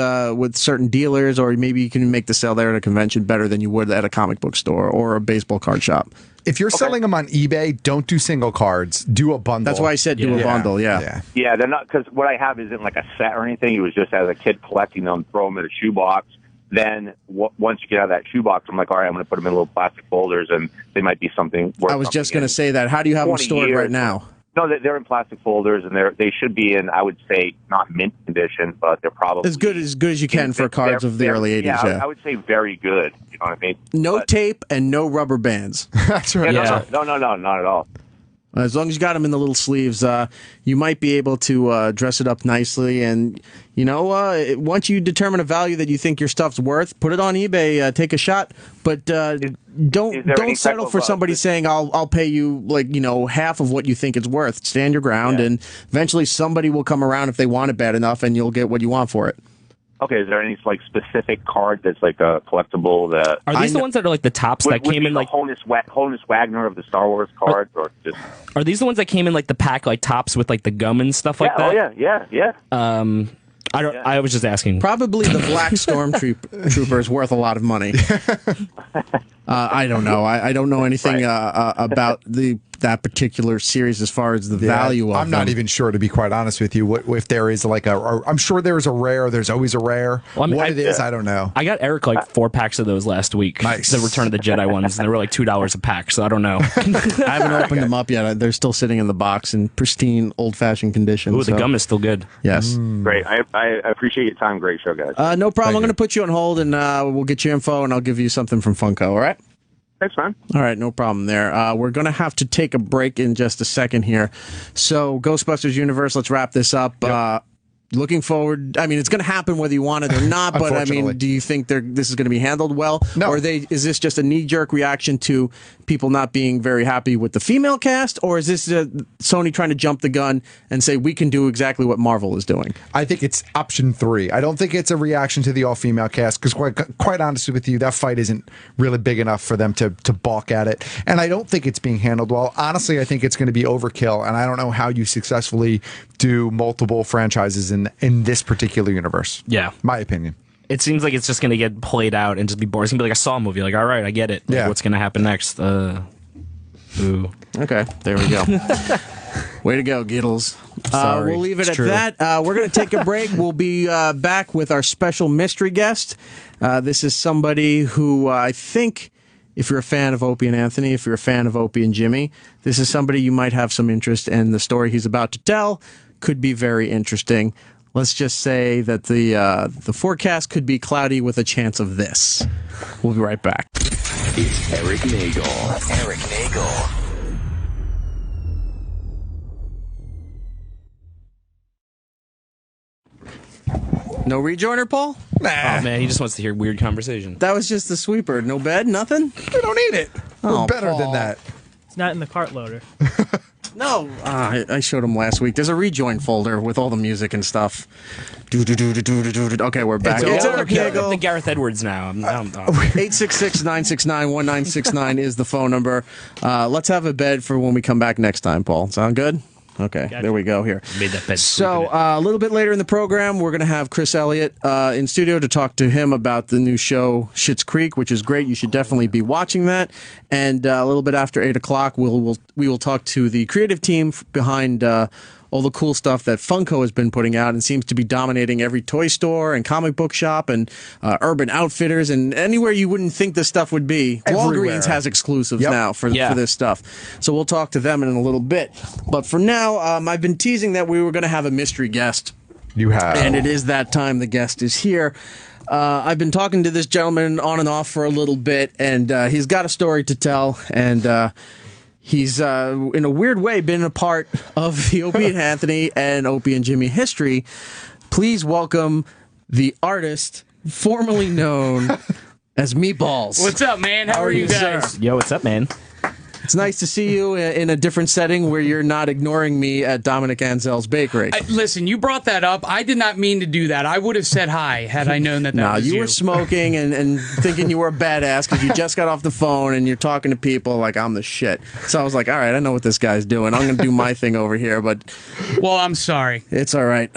certain dealers, or maybe you can make the sale there at a convention better than you would at a comic book store or a baseball card shop.
If you're selling them on eBay, don't do single cards. Do a bundle.
That's why I said do a bundle.
Yeah, they're not, because what I have isn't like a set or anything. It was just as a kid collecting them, throw them in a shoebox. Then once you get out of that shoebox, I'm like, all right, I'm going to put them in little plastic folders, and they might be something worth.
I was just going to say that. How do you have them stored right now?
No, they're in plastic folders, and they should be in, I would say, not mint condition, but they're probably
as good as you can for cards of the early 80s.
Yeah, I would say very good. You know what I mean?
No tape and no rubber bands.
That's right.
No, not at all.
As long as you got them in the little sleeves, you might be able to dress it up nicely. And, once you determine a value that you think your stuff's worth, put it on eBay, take a shot. But don't settle for somebody saying, I'll pay you, half of what you think it's worth. Stand your ground, and eventually somebody will come around if they want it bad enough, and you'll get what you want for it.
Okay, is there any specific card that's like a collectible that
are these the ones that are like the tops that came in like
Honus Wagner of the Star Wars cards, or just
are these the ones that came in like the pack like tops with like the gum and stuff like that?
Oh yeah.
I don't. I was just asking.
Probably the Black Stormtrooper is worth a lot of money. I don't know. I don't know anything about that particular series as far as the value of
I'm not
them.
even sure, to be quite honest with you, if there is like I'm sure there is a rare. There's always a rare.
Well,
what it is, I don't know.
I got Eric like 4 packs of those last week.
Nice.
The Return of the Jedi ones, and they were like $2 a pack. So I don't know.
I haven't opened them up yet. They're still sitting in the box in pristine, old-fashioned condition.
Ooh, the gum is still good.
Yes.
Great. I appreciate your time. Great show, guys.
No problem. I'm going to put you on hold, and we'll get your info, and I'll give you something from Funko. All right?
Thanks, man.
All right, no problem there. We're going to have to take a break in just a second here. So, Ghostbusters Universe, let's wrap this up. Yep. Looking forward. I mean, it's going to happen whether you want it or not. But I mean, do you think this is going to be handled well?
No.
Or is this just a knee-jerk reaction to people not being very happy with the female cast, or is this Sony trying to jump the gun and say we can do exactly what Marvel is doing?
I think it's option 3. I don't think it's a reaction to the all-female cast because, quite honestly with you, that fight isn't really big enough for them to balk at it. And I don't think it's being handled well. Honestly, I think it's going to be overkill, and I don't know how you successfully do multiple franchises in this particular universe.
Yeah.
My opinion.
It seems like it's just going to get played out and just be boring. It's going to be like a Saw movie. Like, all right, I get it. Like, what's going to happen next? Ooh.
Okay, there we go. Way to go, Giddles.
Sorry.
We'll leave it
It's
at
true.
that. We're going to take a break. We'll be back with our special mystery guest. This is somebody who I think, if you're a fan of Opie and Anthony, if you're a fan of Opie and Jimmy, this is somebody you might have some interest in. The story he's about to tell could be very interesting. Let's just say that the forecast could be cloudy with a chance of this. We'll be right back.
It's Eric Nagel. Eric Nagel.
No rejoiner, Paul?
Oh, man, he just wants to hear weird conversation.
That was just the sweeper. No bed? Nothing?
We don't need it.
Oh,
We're better
Paul.
than that.
It's not in the cart loader.
No. I showed him last week. There's a rejoin folder with all the music and stuff. Okay, we're back. It's Eric Nagel.
The Gareth Edwards now.
866-969-1969 is the phone number. Let's have a bed for when we come back next time, Paul. Sound good? Okay, there we go here.
Made that bed.
So a little bit later in the program, we're going to have Chris Elliott in studio to talk to him about the new show Schitt's Creek, which is great. You should definitely be watching that. And a little bit after 8 o'clock, we will talk to the creative team behind all the cool stuff that Funko has been putting out and seems to be dominating every toy store and comic book shop and Urban Outfitters and anywhere you wouldn't think this stuff would be.
Everywhere.
Walgreens has exclusives now for this stuff. So we'll talk to them in a little bit. But for now, I've been teasing that we were going to have a mystery guest.
You have.
And it is that time. The guest is here. I've been talking to this gentleman on and off for a little bit, and he's got a story to tell, and he's, in a weird way, been a part of the Opie and Anthony and Opie and Jimmy history. Please welcome the artist formerly known as Meatballs.
What's up, man? How are you guys?
Yo, what's up, man?
It's nice to see you in a different setting where you're not ignoring me at Dominic Anzel's Bakery.
Listen, you brought that up. I did not mean to do that. I would have said hi had I known that was you.
You were smoking and thinking you were a badass because you just got off the phone and you're talking to people like I'm the shit. So I was like, all right, I know what this guy's doing. I'm going to do my thing over here. But
well, I'm sorry.
It's all right.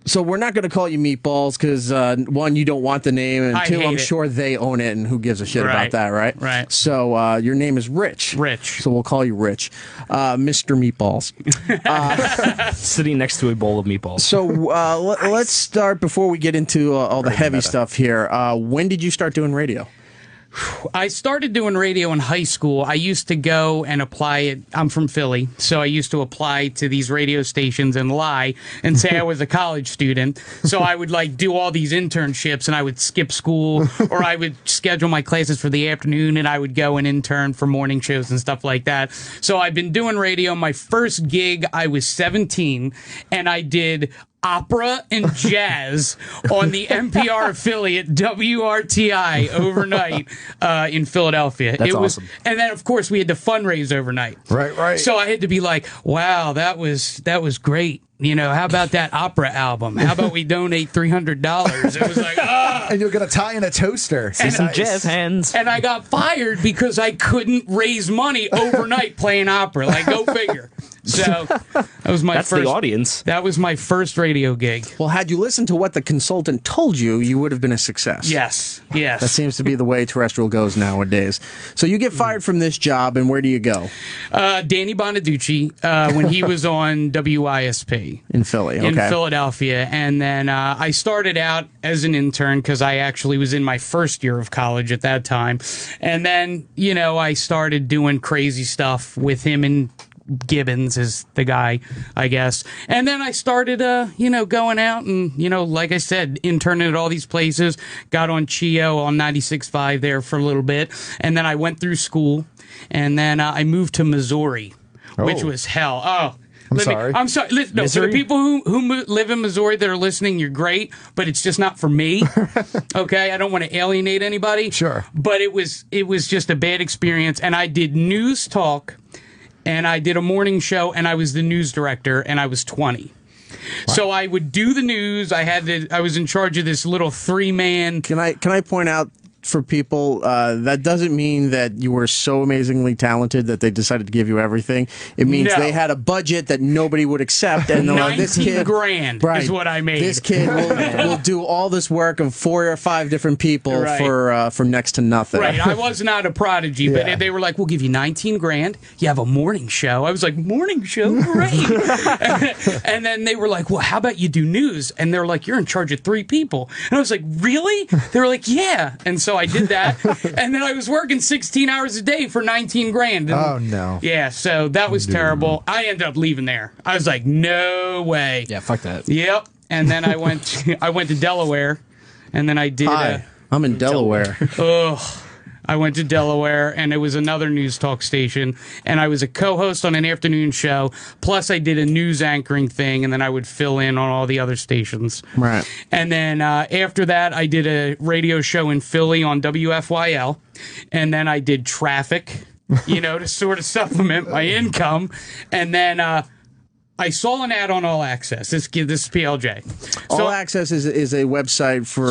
So we're not going to call you Meatballs because, one, you don't want the name, and two, I'm sure they own it, and who gives a shit about that, right?
Right.
So your name is Rich.
Rich.
So we'll call you Rich. Mr. Meatballs.
Sitting next to a bowl of meatballs.
So let's start before we get into all the heavy stuff here. When did you start doing radio?
I started doing radio in high school. I used to go and apply. I'm from Philly, so I used to apply to these radio stations and lie and say I was a college student. So I would do all these internships, and I would skip school, or I would schedule my classes for the afternoon, and I would go and intern for morning shows and stuff like that. So I've been doing radio. My first gig, I was 17, and I did opera and jazz on the NPR affiliate WRTI overnight in Philadelphia.
That's awesome.
And then, of course, we had to fundraise overnight.
Right.
So I had to be like, wow, that was great. You know, how about that opera album? How about we donate $300? It was like,
and you'll get a tie and a toaster.
See some jazz hands.
And I got fired because I couldn't raise money overnight playing opera. Like, go figure. So that was my
That's
first.
the audience.
That was my first radio gig.
Well, had you listened to what the consultant told you, you would have been a success.
Yes.
That seems to be the way terrestrial goes nowadays. So you get fired from this job, and where do you go?
Danny Bonaducci, when he was on WISP.
In Philly,
In Philadelphia. And then I started out as an intern because I actually was in my first year of college at that time. And then, I started doing crazy stuff with him, and Gibbons is the guy, I guess. And then I started, going out and, like I said, interning at all these places. Got on CHIO on 96.5 there for a little bit. And then I went through school. And then I moved to Missouri, which was hell. Oh, I'm sorry. Listen, no, for the people who live in Missouri that are listening, you're great, but it's just not for me. Okay, I don't want to alienate anybody.
Sure.
But it was just a bad experience, and I did news talk, and I did a morning show, and I was the news director, and I was 20. Wow. So I would do the news. I was in charge of this little 3-man.
Can I point out for people, that doesn't mean that you were so amazingly talented that they decided to give you everything. It means they had a budget that nobody would accept, and this kid,
$19,000 is what I made.
This kid will do all this work of 4 or 5 different people for next to nothing.
Right, I was not a prodigy, but they were like, "We'll give you $19,000. You have a morning show." I was like, "Morning show, great!" And then they were like, "Well, how about you do news?" And they were like, "You're in charge of 3 people." And I was like, "Really?" They were like, "Yeah." And so I did that, and then I was working 16 hours a day for $19,000.
Oh no!
Yeah, so that was terrible. I ended up leaving there. I was like, "No way."
Yeah, fuck that.
Yep. And then I went to Delaware, and then I did.
Hi, I'm in Delaware.
Ugh. I went to Delaware, and it was another news talk station, and I was a co-host on an afternoon show, plus I did a news anchoring thing, and then I would fill in on all the other stations.
Right.
And then after that, I did a radio show in Philly on WFYL, and then I did traffic, to sort of supplement my income, and then I saw an ad on All Access. This is PLJ. So,
All Access is a website for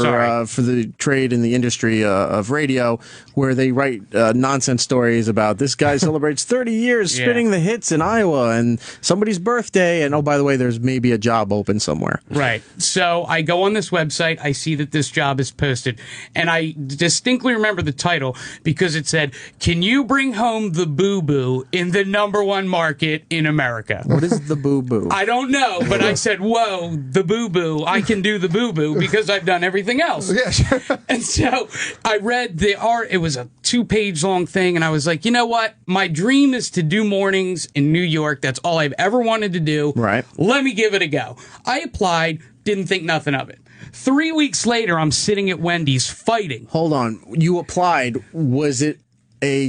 the trade in the industry of radio, where they write nonsense stories about this guy celebrates 30 years spinning the hits in Iowa and somebody's birthday, and oh, by the way, there's maybe a job open somewhere.
Right. So I go on this website, I see that this job is posted, and I distinctly remember the title because it said, "Can you bring home the boo-boo in the #1 market in America?"
What is the boo-boo?
I don't know, but I said, whoa, the boo-boo. I can do the boo-boo because I've done everything else.
Yeah, sure.
And so I read the art. It was a 2-page long thing, and I was like, you know what? My dream is to do mornings in New York. That's all I've ever wanted to do.
Right.
Let me give it a go. I applied, didn't think nothing of it. 3 weeks later, I'm sitting at Wendy's fighting.
Hold on. You applied. Was it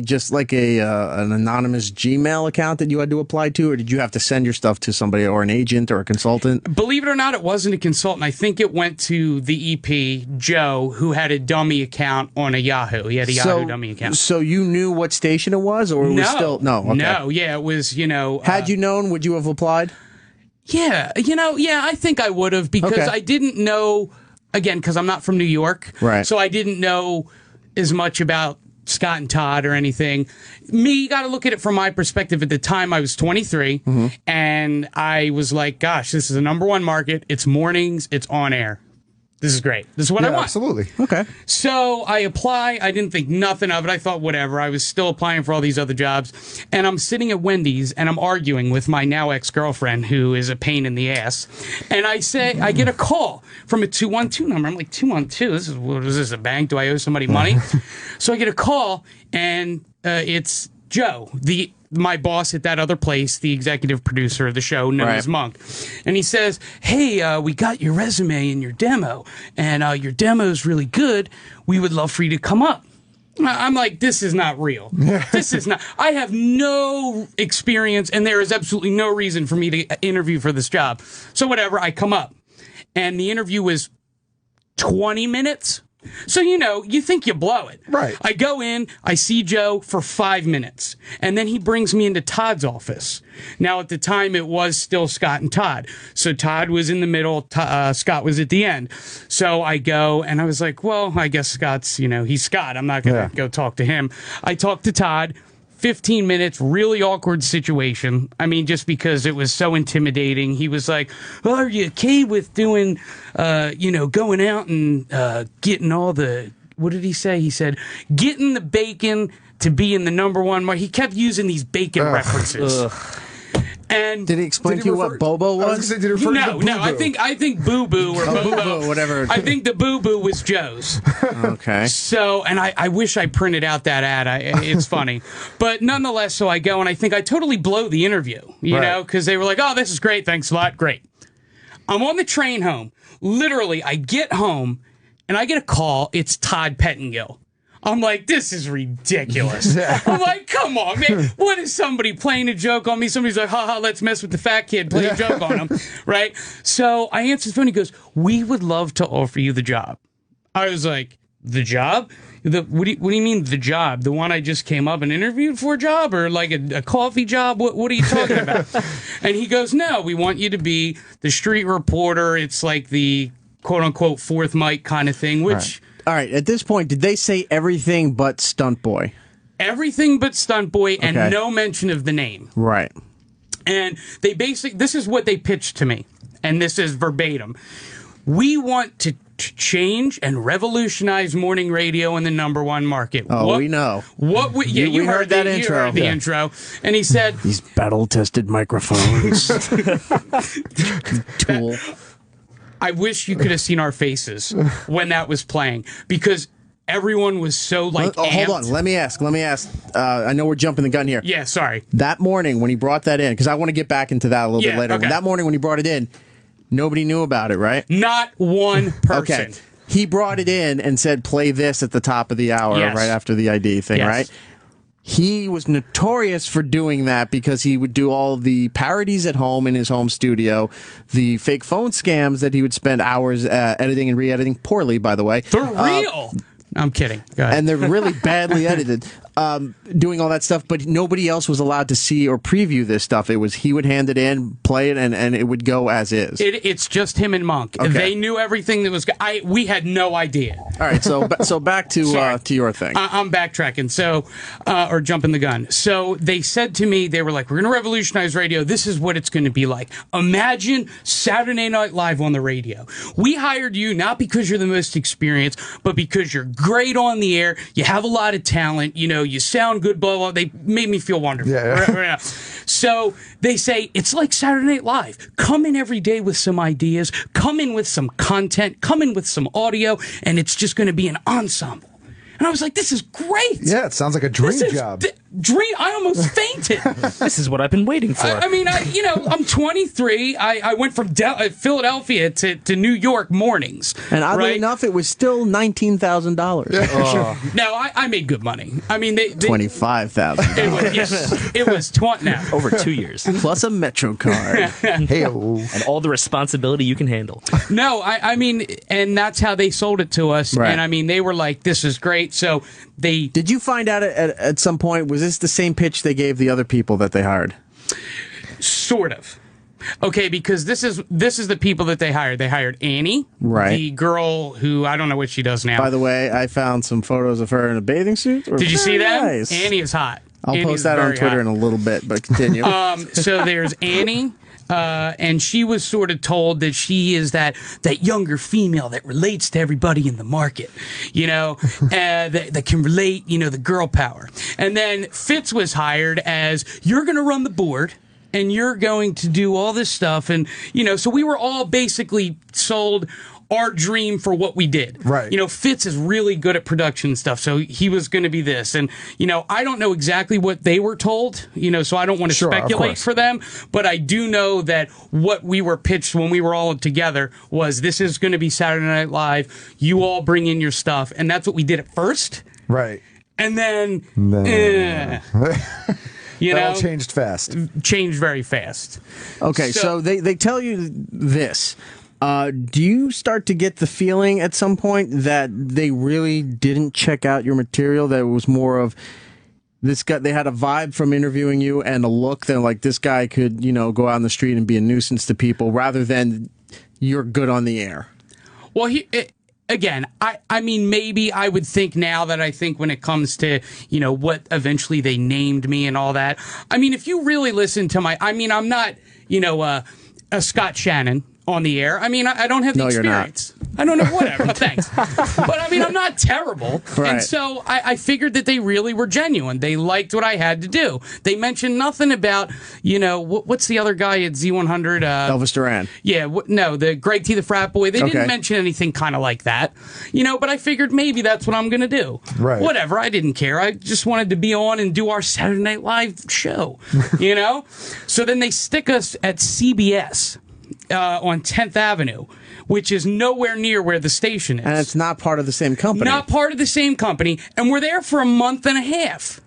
just like an anonymous Gmail account that you had to apply to, or did you have to send your stuff to somebody or an agent or a consultant?
Believe it or not, it wasn't a consultant. I think it went to the EP, Joe, who had a dummy account on a Yahoo. He had a Yahoo dummy account.
So you knew what station it was, or it was still no? Okay.
No, yeah, it was.
Had you known, would you have applied?
Yeah, I think I would have because I didn't know. Again, because I'm not from New York,
right?
So I didn't know as much about Scott and Todd or anything. You got to look at it from my perspective. At the time, I was 23, and I was like, gosh, this is a #1 market. It's mornings. It's on air. This is great. This is what I want.
Absolutely.
Okay.
So I apply. I didn't think nothing of it. I thought, whatever. I was still applying for all these other jobs. And I'm sitting at Wendy's, and I'm arguing with my now ex-girlfriend, who is a pain in the ass. And I get a call from a 212 number. I'm like, 212? What is this, a bank? Do I owe somebody money? So I get a call, and it's Joe, my boss at that other place, the executive producer of the show, known as Monk. And he says, hey, we got your resume and your demo, and your demo's really good. We would love for you to come up. I'm like, this is not real. This is not. I have no experience, and there is absolutely no reason for me to interview for this job. So whatever, I come up. And the interview was 20 minutes. So, you think you blow it.
Right.
I go in, I see Joe for 5 minutes, and then he brings me into Todd's office. Now, at the time, it was still Scott and Todd. So Todd was in the middle, Scott was at the end. So I go, and I was like, well, I guess Scott's, he's Scott. I'm not going to go talk to him. I talked to Todd. 15 minutes, really awkward situation. I mean, just because it was so intimidating. He was like, well, are you okay with doing, going out and getting all the, what did he say? He said, getting the bacon to be in the #1 market. He kept using these bacon references. And
did he explain to you what Bobo was?
No. I think Boo Boo or Bobo,
whatever.
I think the Boo Boo was Joe's.
Okay.
So, and I wish I printed out that ad. It's funny, but nonetheless. So I go and I think I totally blow the interview. You know, because they were like, "Oh, this is great. Thanks a lot. Great." I'm on the train home. Literally, I get home and I get a call. It's Todd Pettengill. I'm like, this is ridiculous. I'm like, come on, man. What is somebody playing a joke on me? Somebody's like, haha, let's mess with the fat kid, play a joke on him, right? So I answer the phone. He goes, we would love to offer you the job. I was like, the job? What do you mean the job? The one I just came up and interviewed for a job, or like a coffee job? What are you talking about? And he goes, no, we want you to be the street reporter. It's like the quote unquote fourth mic kind of thing, which...
All right, at this point, did they say everything but Stunt Boy?
Everything but Stunt Boy, and no mention of the name.
Right.
And they this is what they pitched to me, and this is verbatim. We want to change and revolutionize morning radio in the #1 market.
Oh, we know.
You heard that intro. You heard the intro. And he said...
These battle-tested microphones. Tool.
I wish you could have seen our faces when that was playing, because everyone was so like.
Hold on, let me ask. I know we're jumping the gun here.
Yeah, sorry.
That morning when he brought that in, because I want to get back into that a little bit later.
Okay.
That morning when he brought it in, nobody knew about it, right?
Not one person.
Okay. He brought it in and said, "Play this at the top of the hour, right after the ID thing," right? He was notorious for doing that because he would do all the parodies at home in his home studio, the fake phone scams that he would spend hours editing and re-editing, poorly, by the way.
They're real. I'm kidding. Go ahead.
And they're really badly edited. doing all that stuff, but nobody else was allowed to see or preview this stuff. It was he would hand it in, play it, and it would go as is.
It's just him and Monk.
Okay.
They knew everything that was. We had no idea.
All right, so back to your thing.
I'm backtracking, or jumping the gun. So they said to me, they were like, "We're going to revolutionize radio. This is what it's going to be like. Imagine Saturday Night Live on the radio. We hired you not because you're the most experienced, but because you're great on the air. You have a lot of talent. You sound good, blah, blah. They made me feel wonderful. Yeah. So they say, it's like Saturday Night Live. Come in every day with some ideas. Come in with some content. Come in with some audio. And it's just going to be an ensemble. And I was like, this is great.
Yeah, it sounds like a dream job.
I almost fainted.
This is what I've been waiting for.
I'm 23. I went from Philadelphia to New York mornings.
And oddly enough, it was still $19,000.
No, I made good money. I mean,
$25,000.
It was 20 now.
Over 2 years.
Plus a Metro card.
Hey-o. And all the responsibility you can handle.
No, I mean, and that's how they sold it to us.
Right.
And I mean, they were like, this is great. So
Did you find out at some point, was this the same pitch they gave the other people that they hired?
Sort of. Okay, because this is the people that they hired. They hired Annie,
right?
The girl who I don't know what she does now.
By the way, I found some photos of her in a bathing suit.
Did you see that?
Nice.
Annie is hot.
I'll
Annie's
post that on Twitter
hot.
in a little bit, but continue.
So there's Annie. And she was sort of told that she is that younger female that relates to everybody in the market, that can relate, the girl power. And then Fitz was hired as, you're going to run the board and you're going to do all this stuff. And, so we were all basically sold our dream for what we did.
Right.
Fitz is really good at production stuff, so he was going to be this. And, I don't know exactly what they were told, so I don't want to speculate for them, but I do know that what we were pitched when we were all together was, this is going to be Saturday Night Live. You all bring in your stuff. And that's what we did at first.
Right.
And then
that all changed fast.
Changed very fast.
Okay, so they tell you this. Do you start to get the feeling at some point that they really didn't check out your material? That it was more of this guy, they had a vibe from interviewing you and a look that like this guy could, go out on the street and be a nuisance to people rather than you're good on the air?
Well, again, I mean, maybe I would think now that I think when it comes to, what eventually they named me and all that. I mean, if you really listen to I'm not, a Scott Shannon on the air. I mean, I don't have the experience. I don't know, whatever. Thanks. But I mean, I'm not terrible.
Right.
And so I figured that they really were genuine. They liked what I had to do. They mentioned nothing about, what's the other guy at Z100?
Elvis Duran.
Yeah, no, the Greg T, the frat boy. They didn't mention anything kind of like that. But I figured maybe that's what I'm going to do.
Right.
Whatever. I didn't care. I just wanted to be on and do our Saturday Night Live show, So then they stick us at CBS. On 10th Avenue, which is nowhere near where the station is.
And it's not part of the same company.
Not part of the same company. And we're there for a month and a half.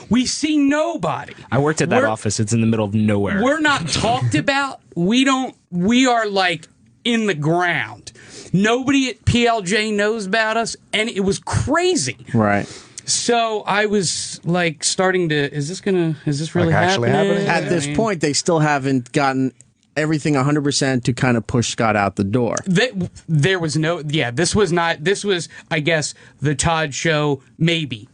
We see nobody.
I worked at that office. It's in the middle of nowhere.
We're not talked about. We are like in the ground. Nobody at PLJ knows about us. And it was crazy.
Right.
So I was like starting to, is this really
actually happening?
At this point, they still haven't gotten everything 100% to kind of push Scott out the door.
There was this was, I guess, the Todd show, maybe.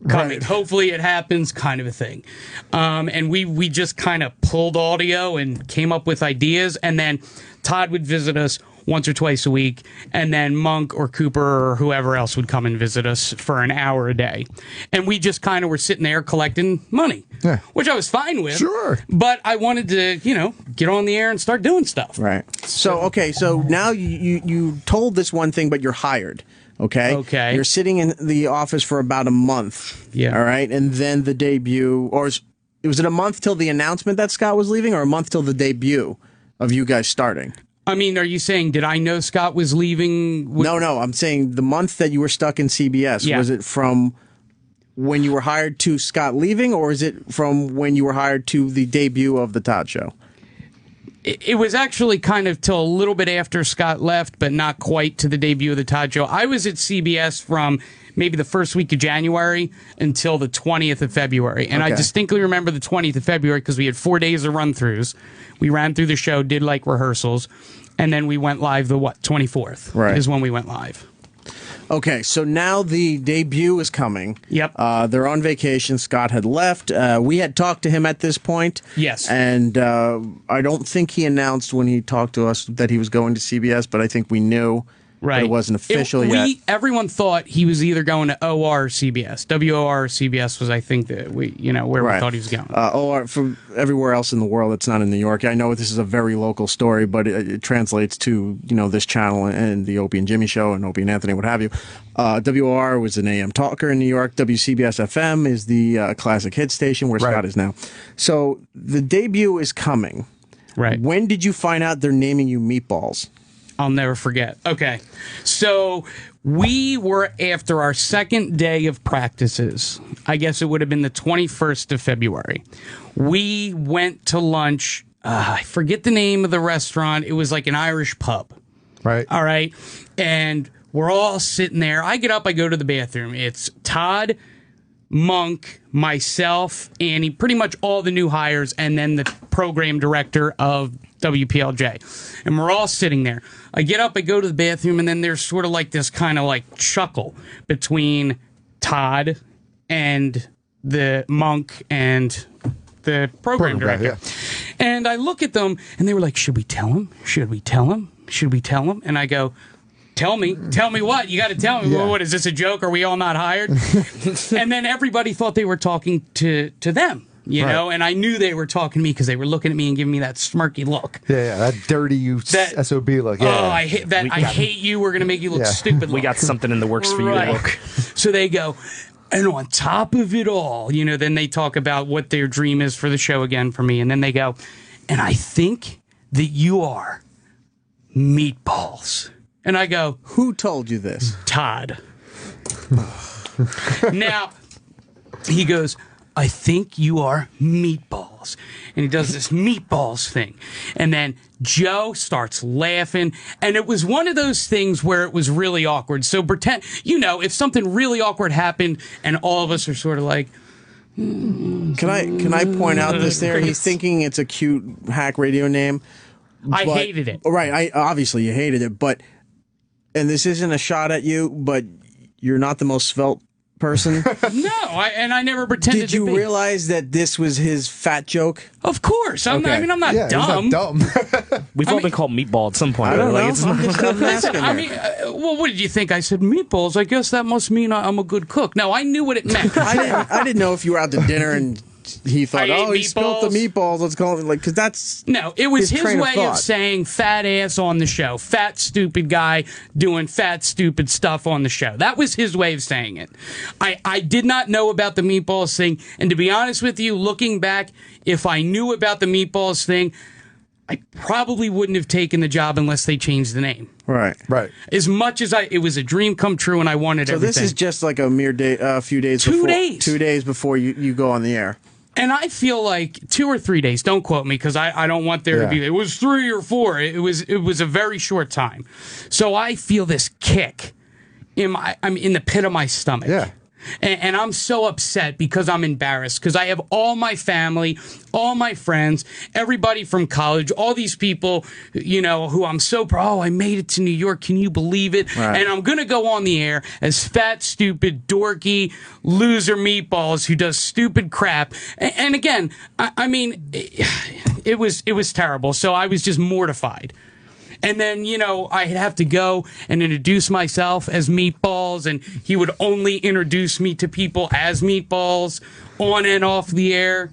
Coming. Right. Hopefully it happens, kind of a thing. And we just kind of pulled audio and came up with ideas, and then Todd would visit us once or twice a week, and then Monk or Cooper or whoever else would come and visit us for an hour a day. And we just kind of were sitting there collecting money, which I was fine with.
Sure.
But I wanted to, get on the air and start doing stuff.
Right. So now you told this one thing, but you're hired. Okay.
Okay.
You're sitting in the office for about a month.
Yeah.
All right. And then the debut, was it a month till the announcement that Scott was leaving, or a month till the debut of you guys starting?
I mean, are you saying, did I know Scott was leaving?
No. I'm saying the month that you were stuck in CBS, was it from when you were hired to Scott leaving, or is it from when you were hired to the debut of the Todd Show?
It was actually kind of till a little bit after Scott left, but not quite to the debut of the Todd Show. I was at CBS from maybe the first week of January until the 20th of February. And I distinctly remember the 20th of February because we had 4 days of run-throughs. We ran through the show, did like rehearsals, and then we went live the 24th is when we went live.
Okay, so now the debut is coming.
Yep.
They're on vacation. Scott had left. We had talked to him at this point.
Yes.
And I don't think he announced when he talked to us that he was going to CBS, but I think we knew. Right. But it wasn't official yet.
Everyone thought he was either going to OR or CBS. WOR or CBS was, I think, that where we thought he was going.
OR, from everywhere else in the world, it's not in New York. I know this is a very local story, but it translates to, this channel and the Opie and Jimmy show and Opie and Anthony, what have you. WOR was an AM talker in New York. WCBS FM is the classic hit station where Scott is now. So the debut is coming.
Right.
When did you find out they're naming you Meatballs?
I'll never forget. Okay. So we were after our second day of practices. I guess it would have been the 21st of February. We went to lunch. I forget the name of the restaurant. It was like an Irish pub.
Right.
All right. And we're all sitting there. I get up. I go to the bathroom. It's Todd, Monk, myself, Annie, pretty much all the new hires, and then the program director of WPLJ. And we're all sitting there. I get up, I go to the bathroom, and then there's sort of like this kind of like chuckle between Todd and the Monk and the program director. And I look at them, and they were like, should we tell him? Should we tell him? Should we tell him? And I go, tell me what? You got to tell me. Well, what, is this a joke? Are we all not hired? And then everybody thought they were talking to them. You know, and I knew they were talking to me because they were looking at me and giving me that smirky look.
Yeah, that dirty SOB look. Yeah.
Oh, I hate that. I hate you. We're going to make you look stupid.
We got something in the works for you to look.
So they go, and on top of it all, then they talk about what their dream is for the show again for me. And then they go, and I think that you are Meatballs. And I go,
who told you this?
Todd. Now, he goes, I think you are Meatballs. And he does this Meatballs thing. And then Joe starts laughing. And it was one of those things where it was really awkward. So pretend, if something really awkward happened and all of us are sort of like,
Can I point out this there? He's thinking it's a cute hack radio name.
I hated it.
Right. Obviously you hated it, but, and this isn't a shot at you, but you're not the most svelte person.
No, I never pretended
Did you
to be.
Realize that this was his fat joke?
Of course. I'm not dumb.
He's not dumb.
We've all been called Meatball at some point.
I don't know. I'm asking
well, what did you think? I said Meatballs. I guess that must mean I'm a good cook. No, I knew what it meant.
I didn't know if you were out to dinner and he thought, he spilled the meatballs. Let's call it because that's
it was his way of saying fat ass on the show, fat stupid guy doing fat stupid stuff on the show. That was his way of saying it. I did not know about the Meatballs thing, and to be honest with you, looking back, if I knew about the Meatballs thing, I probably wouldn't have taken the job unless they changed the name.
Right.
As much as it was a dream come true, and I wanted everything.
So this is just like a mere day, a few days.
2 days.
2 days before you go on the air.
And I feel like 2 or 3 days. Don't quote me because I don't want there to be. It was 3 or 4. It was a very short time. So I feel this kick I'm in the pit of my stomach.
Yeah.
And I'm so upset because I'm embarrassed because I have all my family, all my friends, everybody from college, all these people, who I'm so proud. Oh, I made it to New York. Can you believe it?
Right.
And I'm going to go on the air as fat, stupid, dorky, loser Meatballs who does stupid crap. And again, it was terrible. So I was just mortified. And then, I'd have to go and introduce myself as Meatballs, and he would only introduce me to people as Meatballs on and off the air.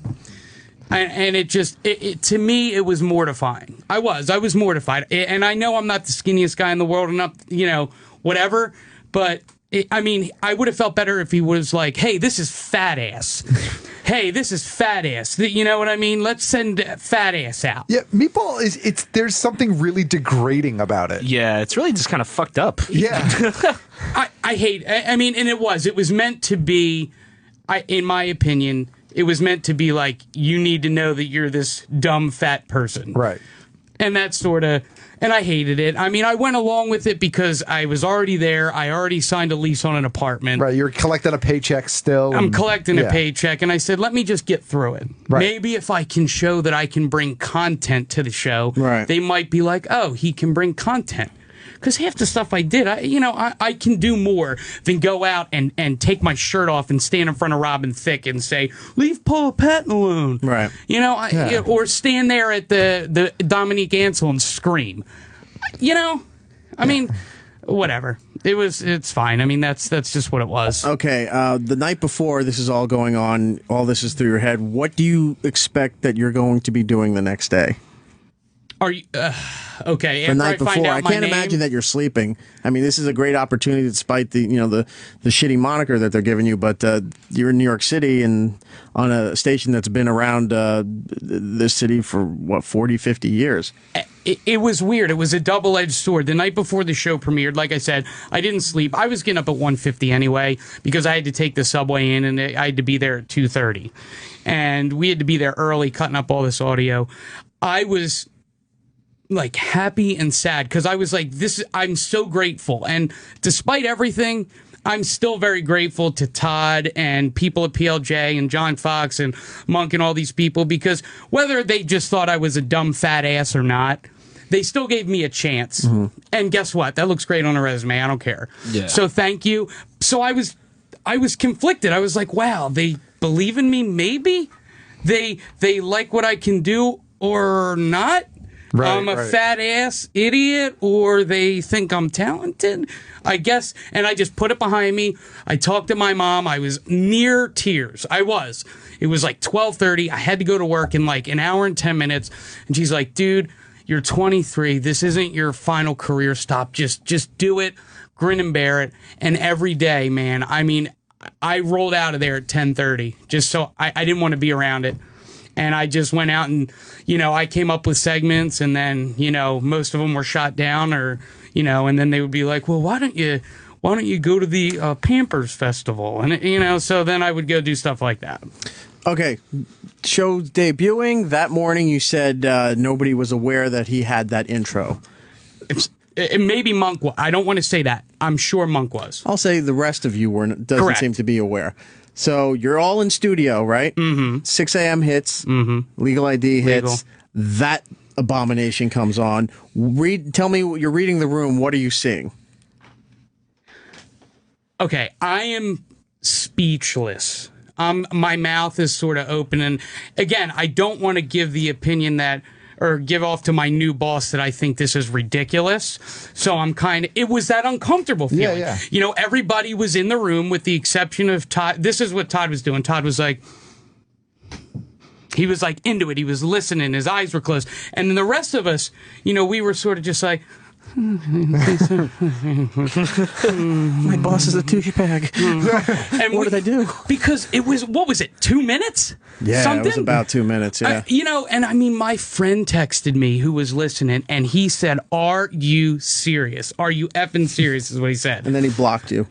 And it just, to me, it was mortifying. I was mortified. And I know I'm not the skinniest guy in the world, and not, whatever, but I would have felt better if he was like, hey, this is fat ass. Hey, this is fat ass. You know what I mean? Let's send fat ass out.
Yeah, Meatball there's something really degrading about it.
Yeah, it's really just kind of fucked up.
Yeah.
I hate, and it was meant to be, in my opinion, it was meant to be like, you need to know that you're this dumb fat person.
Right.
And that sort of, and I hated it. I mean, I went along with it because I was already there. I already signed a lease on an apartment.
Right, you're collecting a paycheck still.
I'm collecting a paycheck, and I said, let me just get through it.
Right.
Maybe if I can show that I can bring content to the show, they might be like, oh, he can bring content. Because half the stuff I did, I can do more than go out and take my shirt off and stand in front of Robin Thicke and say, leave Paula Patton alone.
Right.
Or stand there at the Dominique Ansel and scream. I mean, whatever. It's fine. I mean, that's just what it was.
Okay. The night before this is all going on, all this is through your head. What do you expect that you're going to be doing the next day?
Are you okay?
The night before, I can't
name,
imagine that you're sleeping. I mean, this is a great opportunity, despite the the shitty moniker that they're giving you. But you're in New York City and on a station that's been around this city for 40, 50 years.
It was weird. It was a double-edged sword. The night before the show premiered, like I said, I didn't sleep. I was getting up at 1:50 anyway because I had to take the subway in and I had to be there at 2:30, and we had to be there early, cutting up all this audio. I was like happy and sad because I was like, I'm so grateful. And despite everything, I'm still very grateful to Todd and people at PLJ and John Fox and Monk and all these people, because whether they just thought I was a dumb fat ass or not, they still gave me a chance. Mm-hmm. And guess what? That looks great on a resume. I don't care. Yeah. So thank you. So I was conflicted. I was like, wow, they believe in me. Maybe they like what I can do or not. Right, I'm a fat ass idiot, or they think I'm talented, I guess. And I just put it behind me. I talked to my mom. I was near tears. It was like 12:30. I had to go to work in like an hour and 10 minutes. And she's like, dude, you're 23. This isn't your final career stop. Just do it. Grin and bear it. And every day, man, I mean, I rolled out of there at 10:30 just so I didn't want to be around it. And I just went out and, I came up with segments, and then, most of them were shot down, or, and then they would be like, well, why don't you go to the Pampers Festival? And, so then I would go do stuff like that.
Okay. Show debuting that morning, you said nobody was aware that he had that intro.
Maybe Monk was. I don't want to say that. I'm sure Monk was.
I'll say the rest of you doesn't seem to be aware. So you're all in studio, right? Mm-hmm. 6 a.m. hits, Legal ID hits. That abomination comes on. Tell me, you're reading the room. What are you seeing?
Okay, I am speechless. My mouth is sort of open. And again, I don't want to give the opinion or give off to my new boss that I think this is ridiculous. So it was that uncomfortable feeling. Yeah. Everybody was in the room with the exception of Todd. This is what Todd was doing. Todd was like, he was like into it. He was listening. His eyes were closed. And then the rest of us, we were sort of just like,
my boss is a douchebag.
And what did I do? Because it was, what was it, 2 minutes?
Yeah, something? It was about 2 minutes, yeah.
And I mean, my friend texted me who was listening, and he said, are you serious? Are you effing serious, is what he said.
And then he blocked you.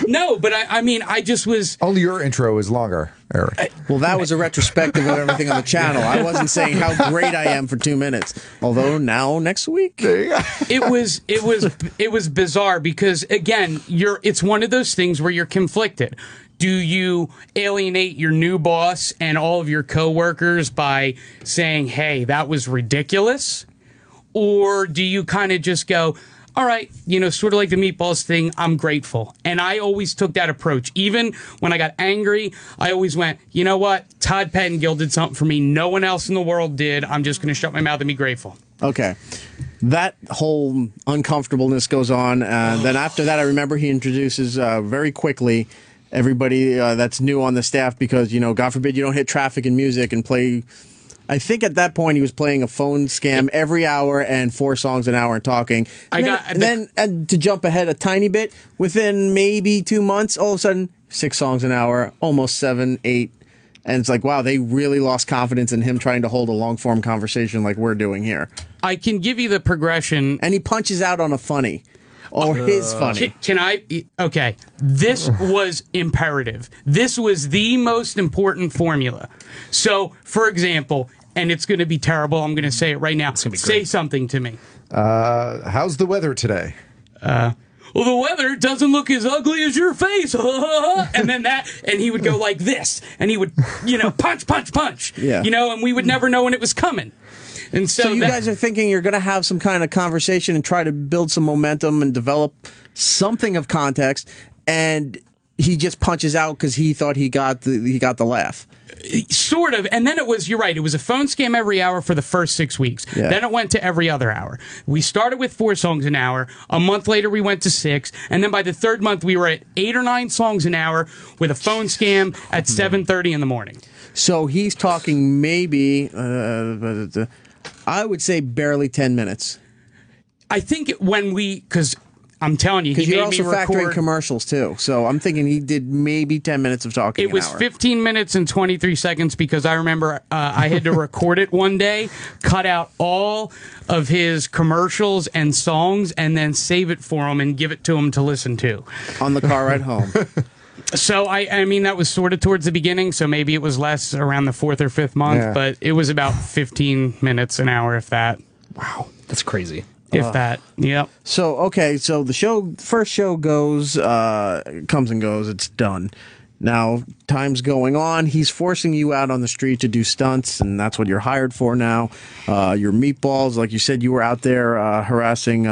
No, but I mean, I just was...
Only your intro is longer, Eric.
Well, that was a retrospective of everything on the channel. I wasn't saying how great I am for 2 minutes. Although now, next week...
It was bizarre because, again, it's one of those things where you're conflicted. Do you alienate your new boss and all of your coworkers by saying, hey, that was ridiculous? Or do you kind of just go, all right, sort of like the Meatballs thing, I'm grateful. And I always took that approach. Even when I got angry, I always went, you know what? Todd Pettengill did something for me no one else in the world did. I'm just going to shut my mouth and be grateful.
Okay. That whole uncomfortableness goes on. Then after that, I remember he introduces very quickly everybody that's new on the staff because, God forbid you don't hit traffic in music and play. I think at that point he was playing a phone scam every hour and 4 songs an hour and talking. And then to jump ahead a tiny bit, within maybe 2 months, all of a sudden, 6 songs an hour, almost 7, 8. And it's like, wow, they really lost confidence in him trying to hold a long-form conversation like we're doing here.
I can give you the progression.
And he punches out on a funny. Or his funny.
Can I? Okay. This was imperative. This was the most important formula. So, for example, and it's going to be terrible. I'm going to say it right now. Say something to me.
How's the weather today?
Well, the weather doesn't look as ugly as your face. And then and he would go like this, and he would, punch, punch, punch.
Yeah.
And we would never know when it was coming. And
so you guys are thinking you're going to have some kind of conversation and try to build some momentum and develop something of context, and he just punches out because he thought he got the laugh.
Sort of. And then you're right, it was a phone scam every hour for the first 6 weeks.
Yeah.
Then it went to every other hour. We started with 4 songs an hour. A month later, we went to 6. And then by the third month, we were at 8 or 9 songs an hour with a phone scam at 7:30 in the morning.
So he's talking maybe, I would say barely 10 minutes.
I think because I'm telling you, he
you're
made
also
me record
factoring commercials too. So I'm thinking he did maybe 10 minutes of talking.
It was 15 minutes and 23 seconds because I remember I had to record it one day, cut out all of his commercials and songs, and then save it for him and give it to him to listen to
on the car ride home.
So I mean that was sort of towards the beginning, so maybe it was less around the 4th or 5th month, but it was about 15 minutes an hour, if that.
Wow, that's crazy.
If that, yep.
So the first show comes and goes. It's done. Now time's going on. He's forcing you out on the street to do stunts, and that's what you're hired for now. Your Meatballs, like you said, you were out there harassing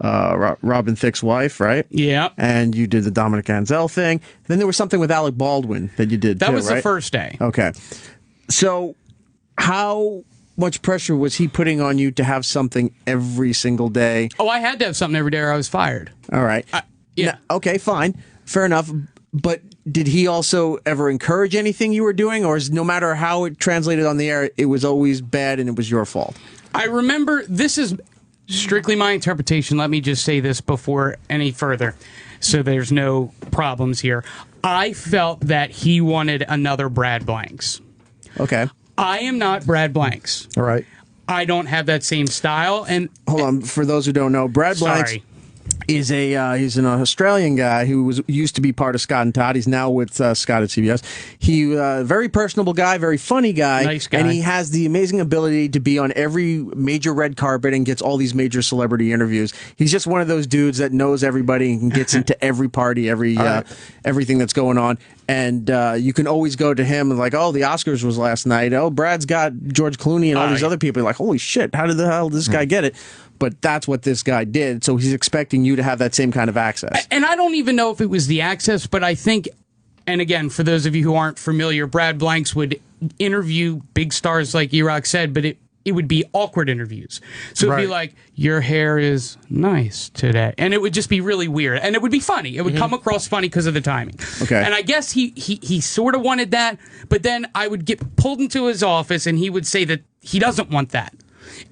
Robin Thicke's wife, right?
Yeah.
And you did the Dominic Ansel thing. Then there was something with Alec Baldwin that you did.
That was
right?
the first day.
Okay. So how much pressure was he putting on you to have something every single day?
Oh, I had to have something every day or I was fired.
All right.
Yeah.
Okay, fine. Fair enough. But did he also ever encourage anything you were doing, or is no matter how it translated on the air, it was always bad and it was your fault?
I remember, this is strictly my interpretation. Let me just say this before any further, so there's no problems here. I felt that he wanted another Brad Blanks.
Okay.
I am not Brad Blanks.
All right.
I don't have that same style. And
hold on, for those who don't know, Brad Blanks is he's an Australian guy who used to be part of Scott and Todd. He's now with Scott at CBS. He very personable guy, very funny guy,
nice guy,
and he has the amazing ability to be on every major red carpet and gets all these major celebrity interviews. He's just one of those dudes that knows everybody and gets into every party, everything that's going on. And you can always go to him and like, oh, the Oscars was last night. Oh, Brad's got George Clooney and all these other people. You're like, holy shit, how did the hell did this guy get it? But that's what this guy did. So he's expecting you to have that same kind of access.
And I don't even know if it was the access, but I think, and again, for those of you who aren't familiar, Brad Blanks would interview big stars like E-Rock said, but it would be awkward interviews. So it'd be like, your hair is nice today. And it would just be really weird. And it would be funny. It would come across funny because of the timing.
Okay.
And I guess he sort of wanted that, but then I would get pulled into his office and he would say that he doesn't want that.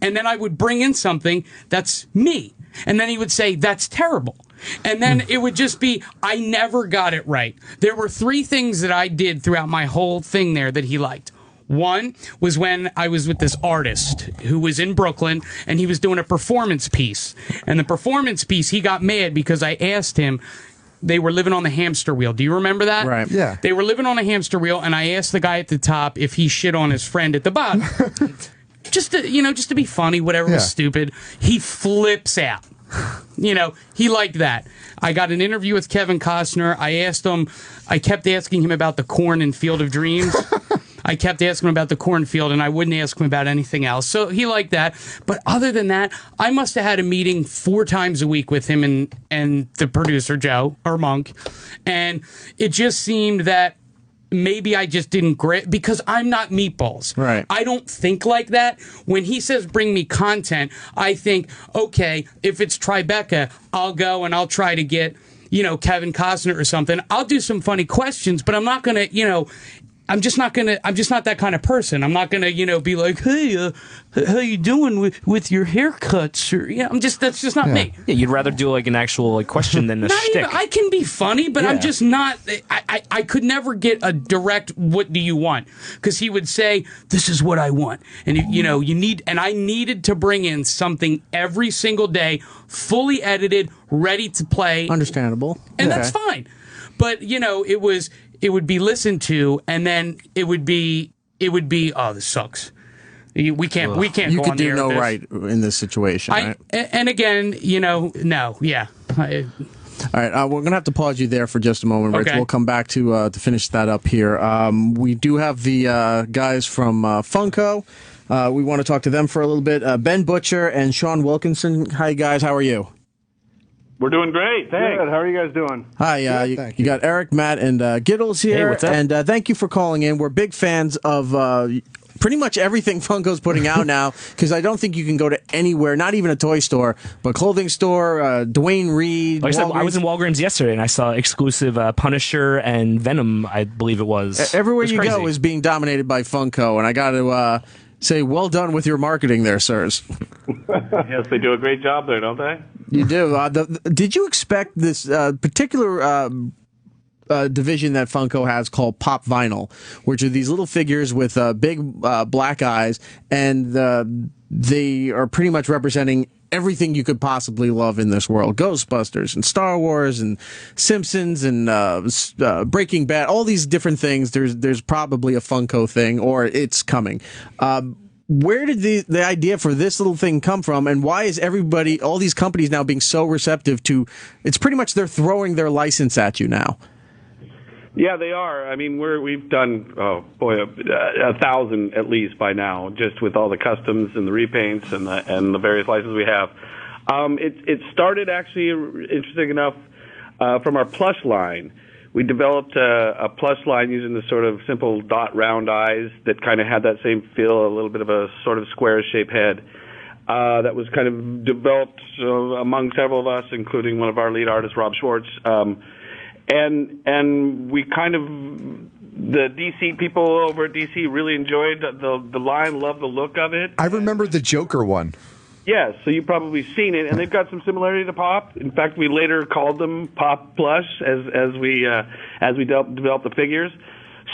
And then I would bring in something that's me. And then he would say, that's terrible. And then it would just be, I never got it right. There were 3 things that I did throughout my whole thing there that he liked. One was when I was with this artist who was in Brooklyn and he was doing a performance piece. And the performance piece, he got mad because I asked him, they were living on the hamster wheel. Do you remember that?
Right.
Yeah.
They were living on a hamster wheel and I asked the guy at the top if he shit on his friend at the bottom. just to be funny, whatever was stupid. He flips out. He liked that. I got an interview with Kevin Costner. I kept asking him about the corn in Field of Dreams. I kept asking him about the cornfield, and I wouldn't ask him about anything else. So he liked that. But other than that, I must have had a meeting 4 times a week with him and the producer, Joe, or Monk. And it just seemed that maybe I just didn't grip, because I'm not Meatballs.
Right.
I don't think like that. When he says bring me content, I think, okay, if it's Tribeca, I'll go and I'll try to get, Kevin Costner or something. I'll do some funny questions, but I'm not going to, I'm just not that kind of person. I'm not gonna, be like, hey, how you doing with your haircuts? Or that's just not me.
Yeah, you'd rather do like an actual question than a shtick.
I can be funny, but I'm just not. I could never get a direct "what do you want?" because he would say, "This is what I want," and you need, and I needed to bring in something every single day, fully edited, ready to play.
Understandable,
and that's fine. But it would be listened to, and then it would be, oh, this sucks. We can't. We can't.
You
go
could
on the
do
air
no
with this.
right in this situation. Right?
And again, no, yeah.
All right, we're gonna have to pause you there for just a moment, Rich.
Okay.
We'll come back to finish that up here. We do have the guys from Funko. We want to talk to them for a little bit. Ben Butcher and Sean Wilkinson. Hi, guys. How are you?
We're doing great. Thanks.
Good. How are you guys doing?
Hi, you got Eric, Matt, and Giddles here.
Hey, what's up?
And thank you for calling in. We're big fans of pretty much everything Funko's putting out now, because I don't think you can go to anywhere, not even a toy store, but clothing store, Dwayne Reed.
Like I said, I was in Walgreens yesterday and I saw exclusive Punisher and Venom, I believe it was.
Everywhere
It was
you
crazy.
go is being dominated by Funko, and I got to say, well done with your marketing there, sirs.
Yes, they do a great job there, don't they?
You do. Did you expect this particular division that Funko has called Pop Vinyl, which are these little figures with big black eyes, and they are pretty much representing everything you could possibly love in this world: Ghostbusters and Star Wars and Simpsons and Breaking Bad, all these different things. There's probably a Funko thing, or it's coming. Where did the idea for this little thing come from, and why is everybody, all these companies now being so receptive to? It's pretty much they're throwing their license at you now.
Yeah, they are. I mean, we've done, 1,000 at least by now, just with all the customs and the repaints and the various licenses we have. It started actually, interesting enough, from our plush line. We developed a plush line using the sort of simple dot round eyes that kind of had that same feel, a little bit of a sort of square-shaped head. That was kind of developed among several of us, including one of our lead artists, Rob Schwartz. And we kind of, the DC people over at DC really enjoyed the line, loved the look of it.
I remember the Joker one.
Yes, so you've probably seen it, and they've got some similarity to Pop. In fact, we later called them Pop Plush as we developed the figures.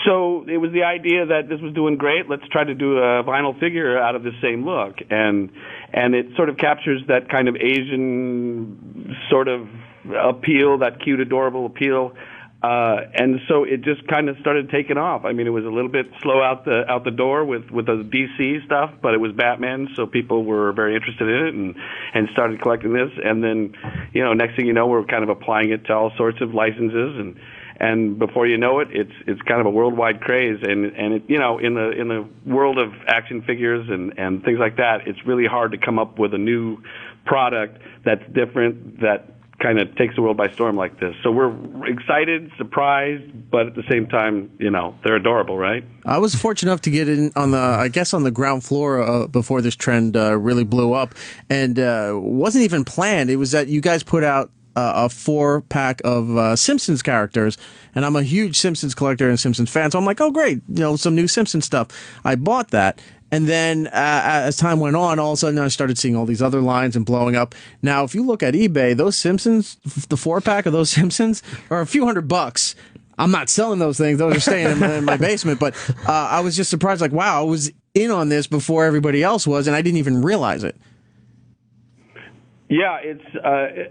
So it was the idea that this was doing great. Let's try to do a vinyl figure out of the same look, and it sort of captures that kind of Asian sort of appeal, that cute, adorable appeal. And so it just kind of started taking off. I mean, it was a little bit slow out the door with the DC stuff, but it was Batman, so people were very interested in it and started collecting this. And then, next thing you know, we're kind of applying it to all sorts of licenses, and before you know it, it's kind of a worldwide craze. And it, in the world of action figures and things like that, it's really hard to come up with a new product that's different, that kind of takes the world by storm like this. So we're excited, surprised, but at the same time, they're adorable, right?
I was fortunate enough to get in on the ground floor before this trend really blew up, and wasn't even planned. It was that you guys put out a 4-pack of Simpsons characters, and I'm a huge Simpsons collector and Simpsons fan, so I'm like, oh great, some new Simpsons stuff. I bought that. And then as time went on, all of a sudden I started seeing all these other lines and blowing up. Now, if you look at eBay, those Simpsons, the 4-pack of those Simpsons are a few $100. I'm not selling those things. Those are staying in my basement. But I was just surprised, like, wow, I was in on this before everybody else was, and I didn't even realize it.
Yeah, it's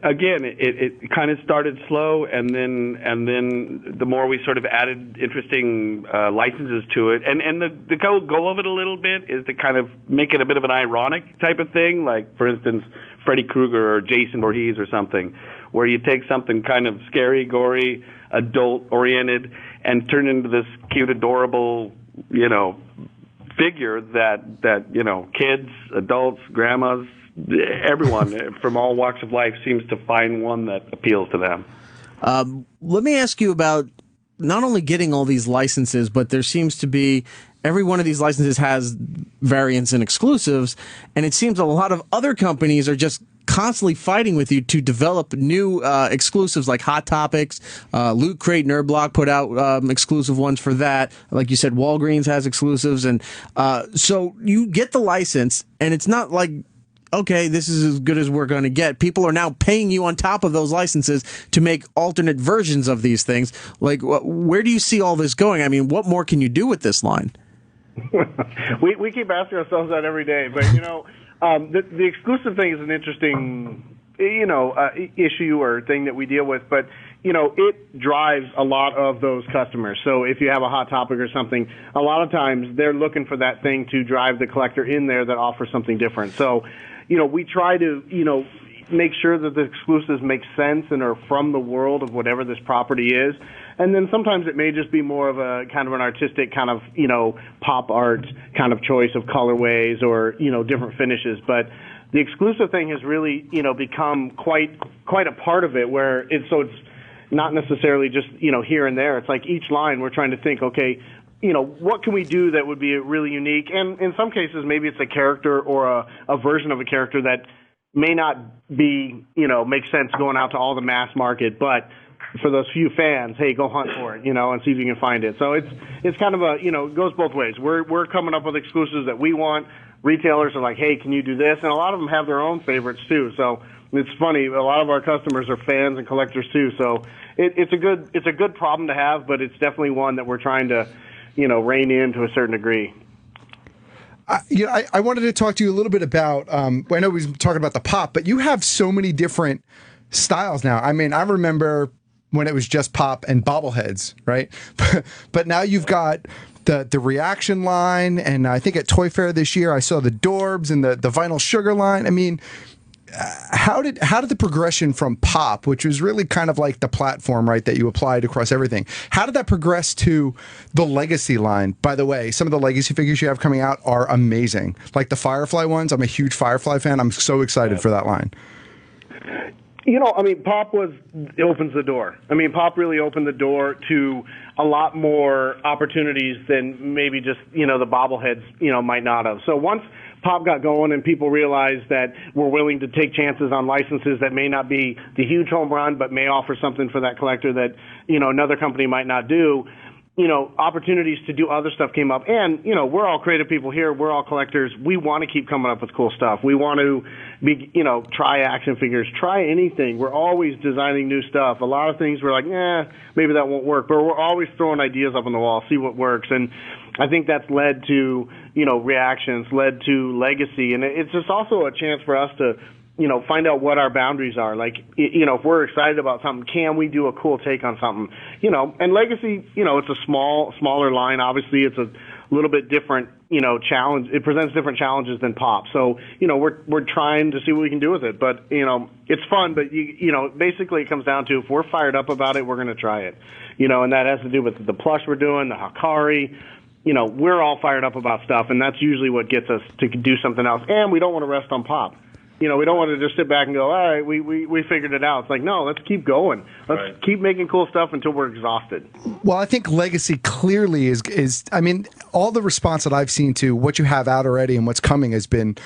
again, it kind of started slow, and then the more we sort of added interesting licenses to it, and the goal of it a little bit is to kind of make it a bit of an ironic type of thing, like for instance, Freddy Krueger or Jason Voorhees or something, where you take something kind of scary, gory, adult-oriented, and turn it into this cute, adorable, figure that kids, adults, grandmas, everyone from all walks of life seems to find one that appeals to them.
Let me ask you about not only getting all these licenses, but there seems to be, every one of these licenses has variants and exclusives, and it seems a lot of other companies are just constantly fighting with you to develop new exclusives like Hot Topics. Loot Crate, Nerd Block put out exclusive ones for that. Like you said, Walgreens has exclusives, and so you get the license, and it's not like, okay, this is as good as we're going to get. People are now paying you on top of those licenses to make alternate versions of these things. Like, where do you see all this going? I mean, what more can you do with this line?
we keep asking ourselves that every day. But, the exclusive thing is an interesting, issue or thing that we deal with. But,
it drives a lot of those customers. So if you have a Hot Topic or something, a lot of times they're looking for that thing to drive the collector in there that offers something different. So, we try to, make sure that the exclusives make sense and are from the world of whatever this property is. And then sometimes it may just be more of a kind of an artistic kind of, pop art kind of choice of colorways or, different finishes. But the exclusive thing has really, become quite a part of it where it's not necessarily just, here and there. It's like each line we're trying to think, okay, what can we do that would be really unique? And in some cases, maybe it's a character or a version of a character that may not be, make sense going out to all the mass market, but for those few fans, hey, go hunt for it, and see if you can find it. So it's kind of it goes both ways. We're coming up with exclusives that we want. Retailers are like, hey, can you do this? And a lot of them have their own favorites too. So it's funny. A lot of our customers are fans and collectors too. So it's a good problem to have, but it's definitely one that we're trying to, rein in to a certain degree.
I wanted to talk to you a little bit about, I know we were talking about the pop, but you have so many different styles now. I mean, I remember when it was just pop and bobbleheads, right? But now you've got the reaction line, and I think at Toy Fair this year, I saw the Dorbs and the vinyl sugar line. I mean, how did the progression from pop, which was really kind of like the platform, right, that you applied across everything, how did that progress to the legacy line? By the way, some of the legacy figures you have coming out are amazing, like the Firefly ones. I'm a huge Firefly fan. I'm so excited for that line.
Pop opens the door. Pop really opened the door to a lot more opportunities than maybe just, the bobbleheads, might not have. So once Pop got going and people realized that we're willing to take chances on licenses that may not be the huge home run, but may offer something for that collector that, another company might not do, opportunities to do other stuff came up. And, we're all creative people here. We're all collectors. We want to keep coming up with cool stuff. We want to be, try action figures, try anything. We're always designing new stuff. A lot of things we're like, maybe that won't work. But we're always throwing ideas up on the wall, see what works. And I think that's led to, reactions, led to legacy. And it's just also a chance for us to, find out what our boundaries are. Like, if we're excited about something, can we do a cool take on something? And legacy, it's a smaller line. Obviously, it's a little bit different, challenge. It presents different challenges than pop. So, we're trying to see what we can do with it. But, it's fun. But, basically it comes down to if we're fired up about it, we're going to try it. And that has to do with the plush we're doing, the Hakari. We're all fired up about stuff, and that's usually what gets us to do something else. And we don't want to rest on pop. We don't want to just sit back and go, all right, we figured it out. It's like, no, let's keep going. Let's keep making cool stuff until we're exhausted.
Well, I think legacy clearly is all the response that I've seen to what you have out already and what's coming has been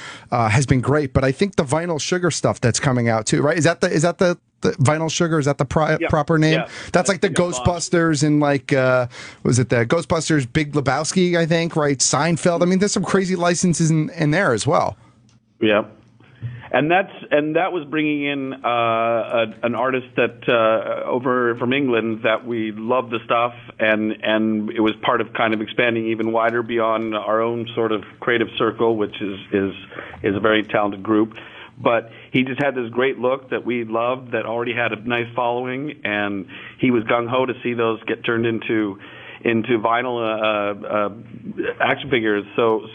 great. But I think the vinyl sugar stuff that's coming out too, right? Is that the vinyl sugar? Is that the proper name? Yeah. That's like the Ghostbusters and was it the Ghostbusters Big Lebowski, I think, right? Seinfeld. There's some crazy licenses in there as well.
Yeah. And that was bringing in an artist that over from England that we love the stuff, and it was part of kind of expanding even wider beyond our own sort of creative circle, which is a very talented group. But he just had this great look that we loved, that already had a nice following, and he was gung ho to see those get turned into vinyl action figures. So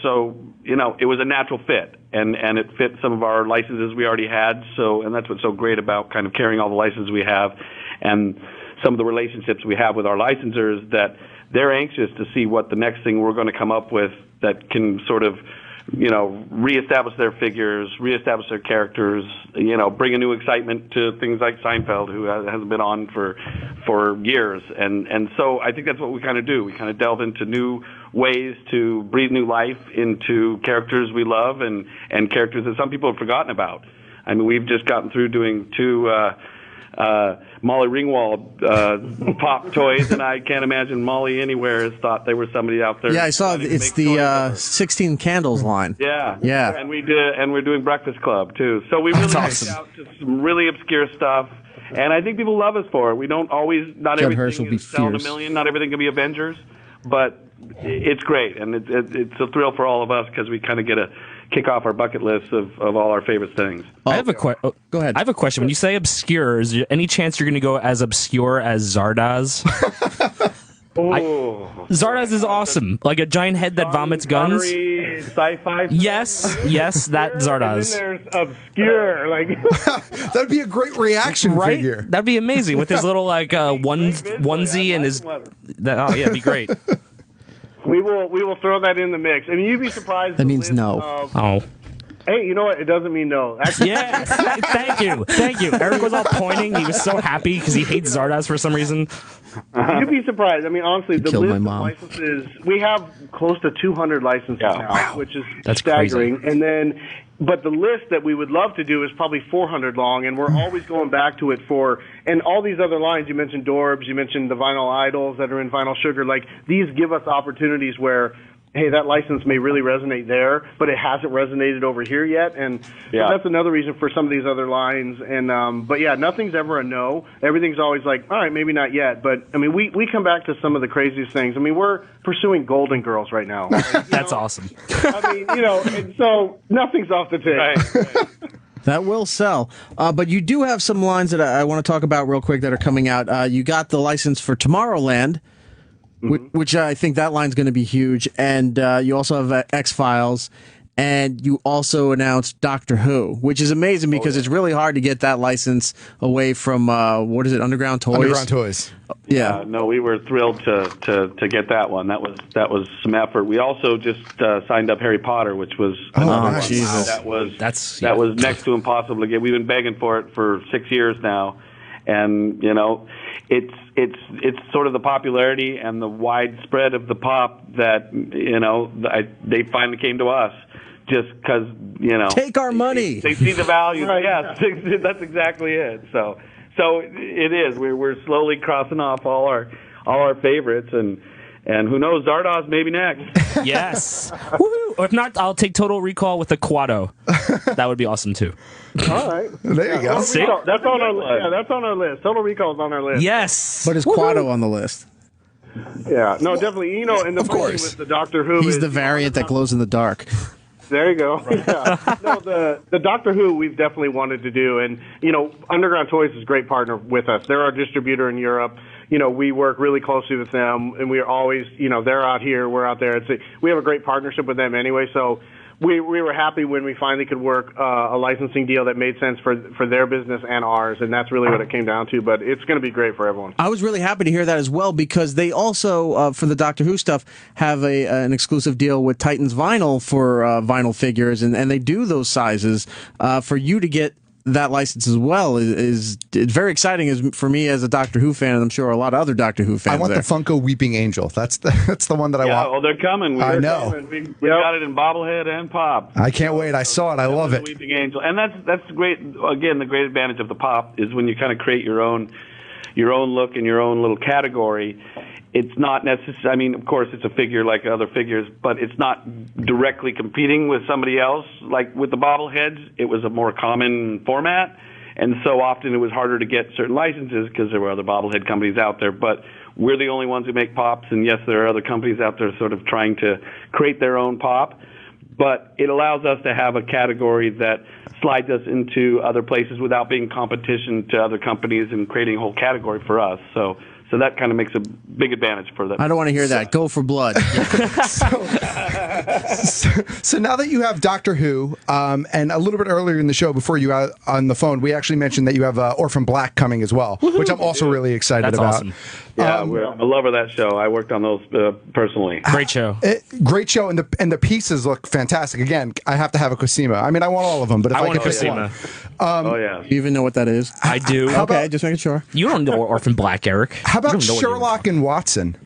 it was a natural fit, and it fit some of our licenses we already had. And that's what's so great about kind of carrying all the licenses we have, and some of the relationships we have with our licensors, that they're anxious to see what the next thing we're going to come up with that can sort of reestablish their figures, reestablish their characters, bring a new excitement to things like Seinfeld, who hasn't been on for years. And so I think that's what we kind of do. We kind of delve into new ways to breathe new life into characters we love and characters that some people have forgotten about. We've just gotten through doing two Molly Ringwald pop toys, and I can't imagine Molly anywhere has thought they were somebody out there.
Yeah, I saw it's the 16 Candles line.
Yeah,
yeah,
and we're doing Breakfast Club too. So we really reached out to some really obscure stuff, and I think people love us for it. We don't always, not
Judd
everything is selling a million, not everything can be Avengers, but it's great, and it's a thrill for all of us because we kind of get to kick off our bucket list of all our favorite things.
I have a question.
Go ahead.
I have a question. When you say obscure, is there any chance you're going to go as obscure as Zardoz? Zardoz is awesome. Like a giant head that vomits guns.
Sci-fi.
Yes, that Zardoz.
There's obscure. Like
that'd be a great reaction figure.
That'd be amazing with his little like onesie and his. Oh yeah, it'd be great.
We will throw that in the mix. I mean, you'd be surprised.
That means no.
Oh.
Hey, you know what? It doesn't mean no. Actually,
yeah, thank you. Eric was all pointing. He was so happy because he hates Zardoz for some reason.
You'd be surprised. I mean, honestly, the
killed
list
my
of
mom.
licenses, we have close to 200 licenses now, which is
That's
staggering.
crazy.
And then, but the list that we would love to do is probably 400 long, and we're always going back to it and all these other lines. You mentioned Dorbs, you mentioned the vinyl idols that are in Vinyl Sugar. Like, these give us opportunities where, hey, that license may really resonate there, but it hasn't resonated over here yet. And so that's another reason for some of these other lines. And but yeah, nothing's ever a no. Everything's always like, all right, maybe not yet. But I mean, we come back to some of the craziest things. I mean, we're pursuing Golden Girls right now. Like,
That's awesome.
I mean, and so nothing's off the table.
Right.
That will sell. But you do have some lines that I want to talk about real quick that are coming out. You got the license for Tomorrowland, which I think that line's going to be huge. And you also have X-Files. And you also announced Doctor Who, which is amazing because it's really hard to get that license away from, what is it, Underground Toys?
Underground Toys.
Yeah.
No, we were thrilled to get that one. That was some effort. We also just signed up Harry Potter, which was
Jesus.
That was next to impossible to get. We've been begging for it for 6 years now, and it's sort of the popularity and the widespread of the pop that they finally came to us. Just because
take our money.
They see the value. Right. Yes, that's exactly it. So it is. We're slowly crossing off all our favorites, and who knows, Zardoz maybe next.
Yes. Woo-hoo. Or if not, I'll take Total Recall with a Quado. That would be awesome too.
All right.
There you go.
See?
That's on our list. Yeah, that's on our list. Total Recall's on our list.
Yes.
But is Quado on the list?
Yeah. No, definitely. And the funny thing with the Doctor Who
He's
is
the variant that glows in the dark.
There you go. Yeah. No, the Doctor Who we've definitely wanted to do, and Underground Toys is a great partner with us. They're our distributor in Europe. We work really closely with them, and we are always, they're out here, we're out there. We have a great partnership with them anyway. So we were happy when we finally could work a licensing deal that made sense for their business and ours, and that's really what it came down to. But it's going to be great for everyone.
I was really happy to hear that as well because they also, for the Doctor Who stuff, have an exclusive deal with Titans Vinyl for vinyl figures, and they do those sizes. For you to get that license as well is very exciting for me as a Doctor Who fan, and I'm sure a lot of other Doctor Who fans.
I want the Funko Weeping Angel. That's the one that I want.
Well, they're coming.
I know.
We got it in bobblehead and pop.
I can't wait. I saw it. I love it.
Weeping Angel, and that's great. Again, the great advantage of the pop is when you kind of create your own look and your own little category. It's not necessary. I mean, of course, it's a figure like other figures, but it's not directly competing with somebody else. Like with the bobbleheads, it was a more common format, and so often it was harder to get certain licenses because there were other bobblehead companies out there. But we're the only ones who make pops, and yes, there are other companies out there sort of trying to create their own pop. But it allows us to have a category that slides us into other places without being competition to other companies and creating a whole category for us. So that kind of makes a big advantage for them.
I don't want to hear that. Go for blood.
So now that you have Doctor Who, and a little bit earlier in the show, before you got on the phone, we actually mentioned that you have Orphan Black coming as well, which I'm also really excited about.
Awesome.
Yeah, I'm a lover of that show. I worked on those personally.
Great show.
Great show, and the pieces look fantastic. Again, I have to have a Cosima. I mean, I want all of them, but if I
want
could
a
pick one.
Oh yeah.
You even know what that is?
I do.
Okay, just making sure.
You don't know Orphan Black, Eric.
How about Sherlock and Watson?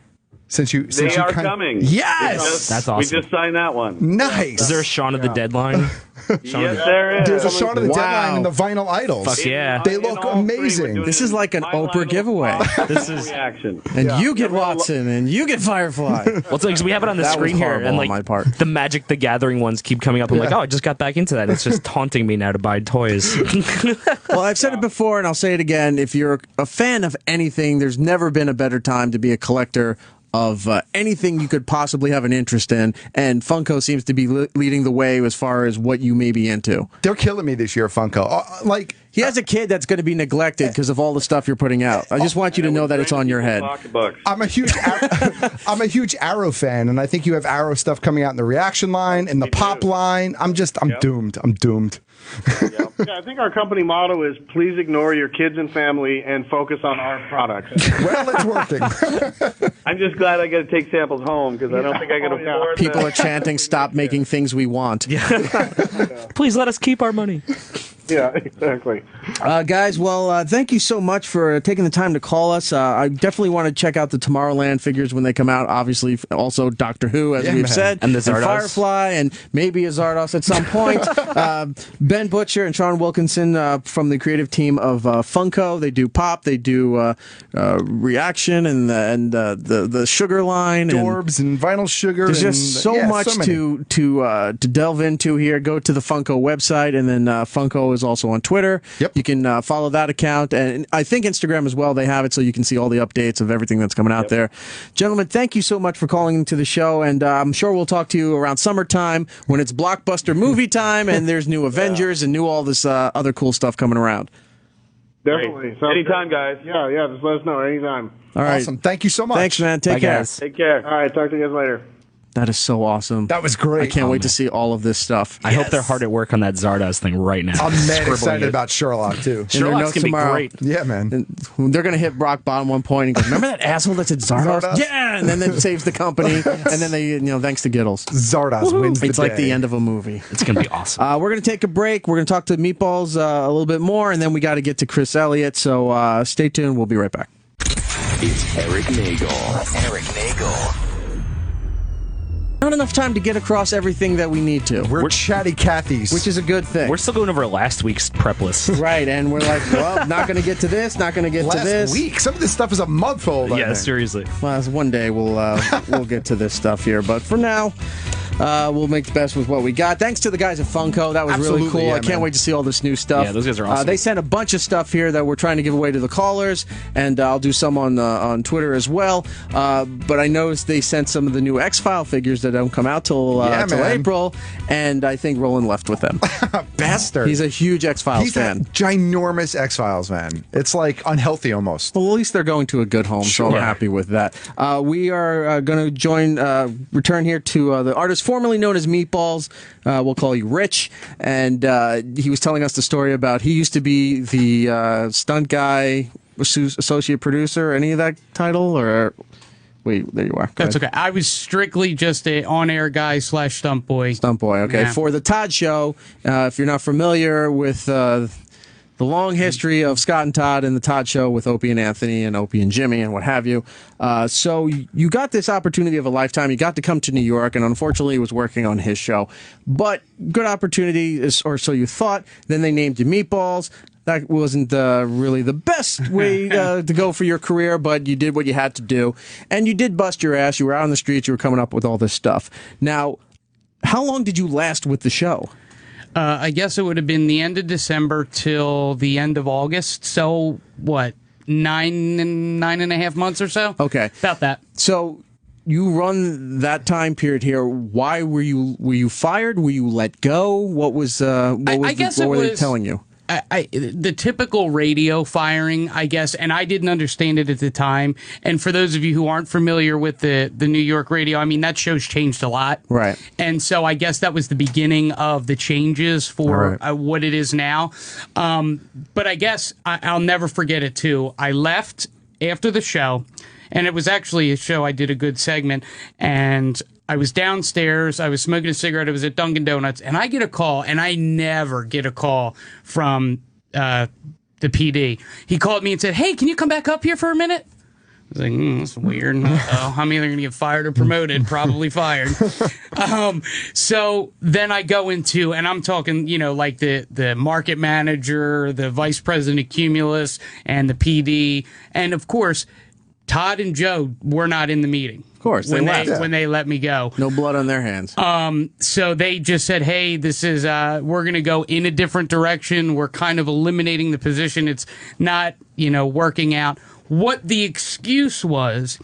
They are coming.
Yes,
that's awesome.
We just signed that one.
Nice.
Is there a Shaun of the Dead line?
Yes, there is.
There's a Shaun of the Dead line in the vinyl idols.
Fuck yeah.
They look amazing.
This is like an Oprah giveaway.
This is reaction.
And you get Watson, and you get Firefly.
Well, it's like, so we have it on the
That was
screen here,
horrible
and
on
like
my part.
the Magic the Gathering ones keep coming up. I'm like, oh, I just got back into that. It's just taunting me now to buy toys.
Well, I've said it before, and I'll say it again. If you're a fan of anything, there's never been a better time to be a collector of anything you could possibly have an interest in, and Funko seems to be leading the way as far as what you may be into.
They're killing me this year, Funko.
He has a kid that's going to be neglected because of all the stuff you're putting out. I just want you to know that it's on your head.
I'm a huge Arrow fan, and I think you have Arrow stuff coming out in the reaction line and the pop line. I'm doomed. I'm doomed.
Yeah, I think our company motto is please ignore your kids and family and focus on our products.
Well, it's working.
I'm just glad I got to take samples home because I don't think I can afford
People are chanting, stop making things we want.
Please let us keep our money.
Yeah, exactly.
Guys, well, thank you so much for taking the time to call us. I definitely want to check out the Tomorrowland figures when they come out. Obviously, also Doctor Who, as we've said.
And the Zardos.
Firefly, and maybe a Zardos at some point. Ben Butcher and Sean Wilkinson from the creative team of Funko. They do pop, they do reaction, and the sugar line.
Dorbs and vinyl sugar.
There's just so much to delve into here. Go to the Funko website, and then Funko is also on Twitter.
Yep.
You can follow that account, and I think Instagram as well. They have it, so you can see all the updates of everything that's coming out there. Gentlemen, thank you so much for calling into the show, and I'm sure we'll talk to you around summertime when it's blockbuster movie time, and there's new Avengers and new all this other cool stuff coming around.
Definitely.
Anytime, guys.
Yeah, just let us know anytime.
All right.
Awesome. Thank you so much.
Thanks, man. Take care.
Guys.
Take care.
All right, talk to you guys later.
That is so awesome.
That was great.
I can't wait to see all of this stuff.
I hope they're hard at work on that Zardoz thing right now.
I'm mad
Scribbling
excited
it.
about Sherlock, too.
Sherlock's going to be great.
Yeah, man.
And they're going to hit rock bottom one point and go, remember that asshole that said Zardoz?
Zardoz?
Yeah! And then it saves the company. And then they, thanks to Giddles.
Zardoz wins the
It's
day.
like the end of a movie.
It's going to be awesome.
We're going to take a break. We're going to talk to Meatballs a little bit more, and then we got to get to Chris Elliott. So stay tuned. We'll be right back.
It's Eric Nagel. Eric Nagel.
Not enough time to get across everything that we need to.
We're chatty Cathys.
Which is a good thing.
We're still going over last week's prep list.
Right, and we're like, well, not going to get to this, not going to get to this.
Last week. Some of this stuff is a month old. I
Yeah,
think.
seriously.
Well, one day we'll get to this stuff here, but for now, we'll make the best with what we got. Thanks to the guys at Funko. That was really
Absolutely,
cool.
yeah,
I can't
man.
wait to see all this new stuff.
Yeah, those guys are awesome.
They sent a bunch of stuff here that we're trying to give away to the callers, and I'll do some on Twitter as well. But I noticed they sent some of the new X-File figures that don't come out till
man.
April, and I think Roland left with them.
Bastard.
He's a huge X-Files
He's
fan.
a ginormous X-Files fan. It's like unhealthy almost.
Well, at least they're going to a good home, so I'm happy with that. We are going to return here to the artist formerly known as Meatballs. We'll call you Rich. And he was telling us the story about he used to be the stunt guy, associate producer, any of that title? Or wait, there you are.
That's okay. I was strictly just a on-air guy / stunt boy.
Stunt boy, okay.
Yeah.
For the Todd Show, if you're not familiar with the long history of Scott and Todd and the Todd Show with Opie and Anthony and Opie and Jimmy and what have you. So you got this opportunity of a lifetime. You got to come to New York, and unfortunately, he was working on his show. But good opportunity, or so you thought. Then they named you Meatballs. That wasn't really the best way to go for your career, but you did what you had to do. And you did bust your ass. You were out on the streets. You were coming up with all this stuff. Now, how long did you last with the show?
I guess it would have been the end of December till the end of August. So, what, 9.5 months or so?
Okay.
About that.
So you run that time period here. Why were you fired? Were you let go? What was what were they telling you?
The typical radio firing, I guess, and I didn't understand it at the time. And for those of you who aren't familiar with the New York radio, I mean, that show's changed a lot.
Right.
And so I guess that was the beginning of the changes for what it is now. But I guess I'll never forget it, too. I left after the show, and it was actually a show I did a good segment, and I was downstairs, I was smoking a cigarette, I was at Dunkin' Donuts, and I get a call, and I never get a call from the PD. He called me and said, hey, can you come back up here for a minute? I was like, that's weird. Uh-oh. I'm either going to get fired or promoted, probably fired. So then I go into, and I'm talking, like the market manager, the vice president of Cumulus, and the PD, and of course, Todd and Joe were not in the meeting.
Of course,
when they let me go.
No blood on their hands.
So they just said, hey, this is we're going to go in a different direction. We're kind of eliminating the position. It's not, working out. what the excuse was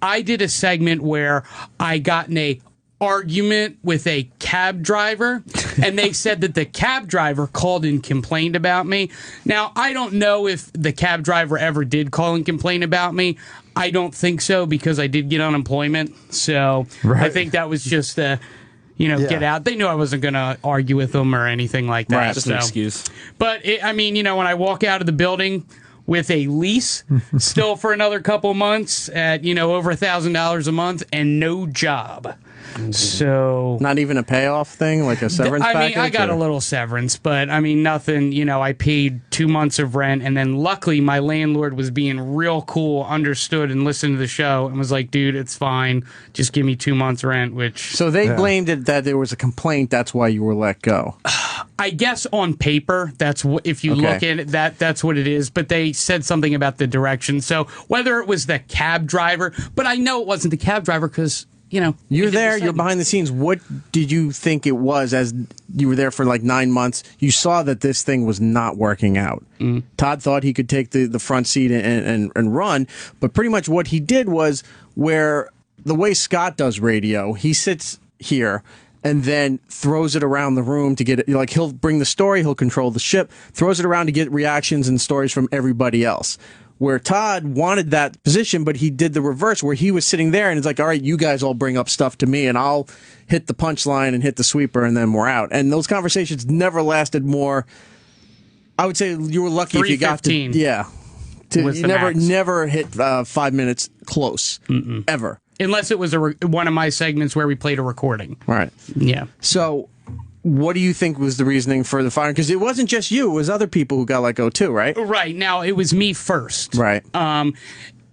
I did a segment where I got in a argument with a cab driver, and they said that the cab driver called and complained about me. Now, I don't know if the cab driver ever did call and complain about me. I don't think so, because I did get unemployment. So I think that was just get out. They knew I wasn't going to argue with them or anything like that.
Right, just an excuse.
But, when I walk out of the building with a lease still for another couple months at, over $1,000 a month and no job. So
not even a payoff thing, like a severance package?
I got a little severance, but nothing. I paid 2 months of rent, and then luckily my landlord was being real cool, understood, and listened to the show, and was like, "Dude, it's fine. Just give me 2 months rent."
So they blamed it that there was a complaint. That's why you were let go.
I guess on paper, that's what. If you look at it, that's what it is. But they said something about the direction. So whether it was the cab driver, but I know it wasn't the cab driver because.
You're there, you're behind the scenes. What did you think it was as you were there for like 9 months? You saw that this thing was not working out. Todd thought he could take the front seat and run, but pretty much what he did was where the way Scott does radio, he sits here and then throws it around the room to get it. Like, he'll bring the story, he'll control the ship, throws it around to get reactions and stories from everybody else. Where Todd wanted that position, but he did the reverse, where he was sitting there and it's like, all right, you guys all bring up stuff to me and I'll hit the punchline and hit the sweeper and then we're out. And those conversations never lasted more. I would say you were lucky if you got to, you never hit 5 minutes close, ever.
Unless it was one of my segments where we played a recording.
Right.
Yeah.
So what do you think was the reasoning for the firing? Because it wasn't just you; it was other people who got let go too, right?
Right. Now it was me first.
Right.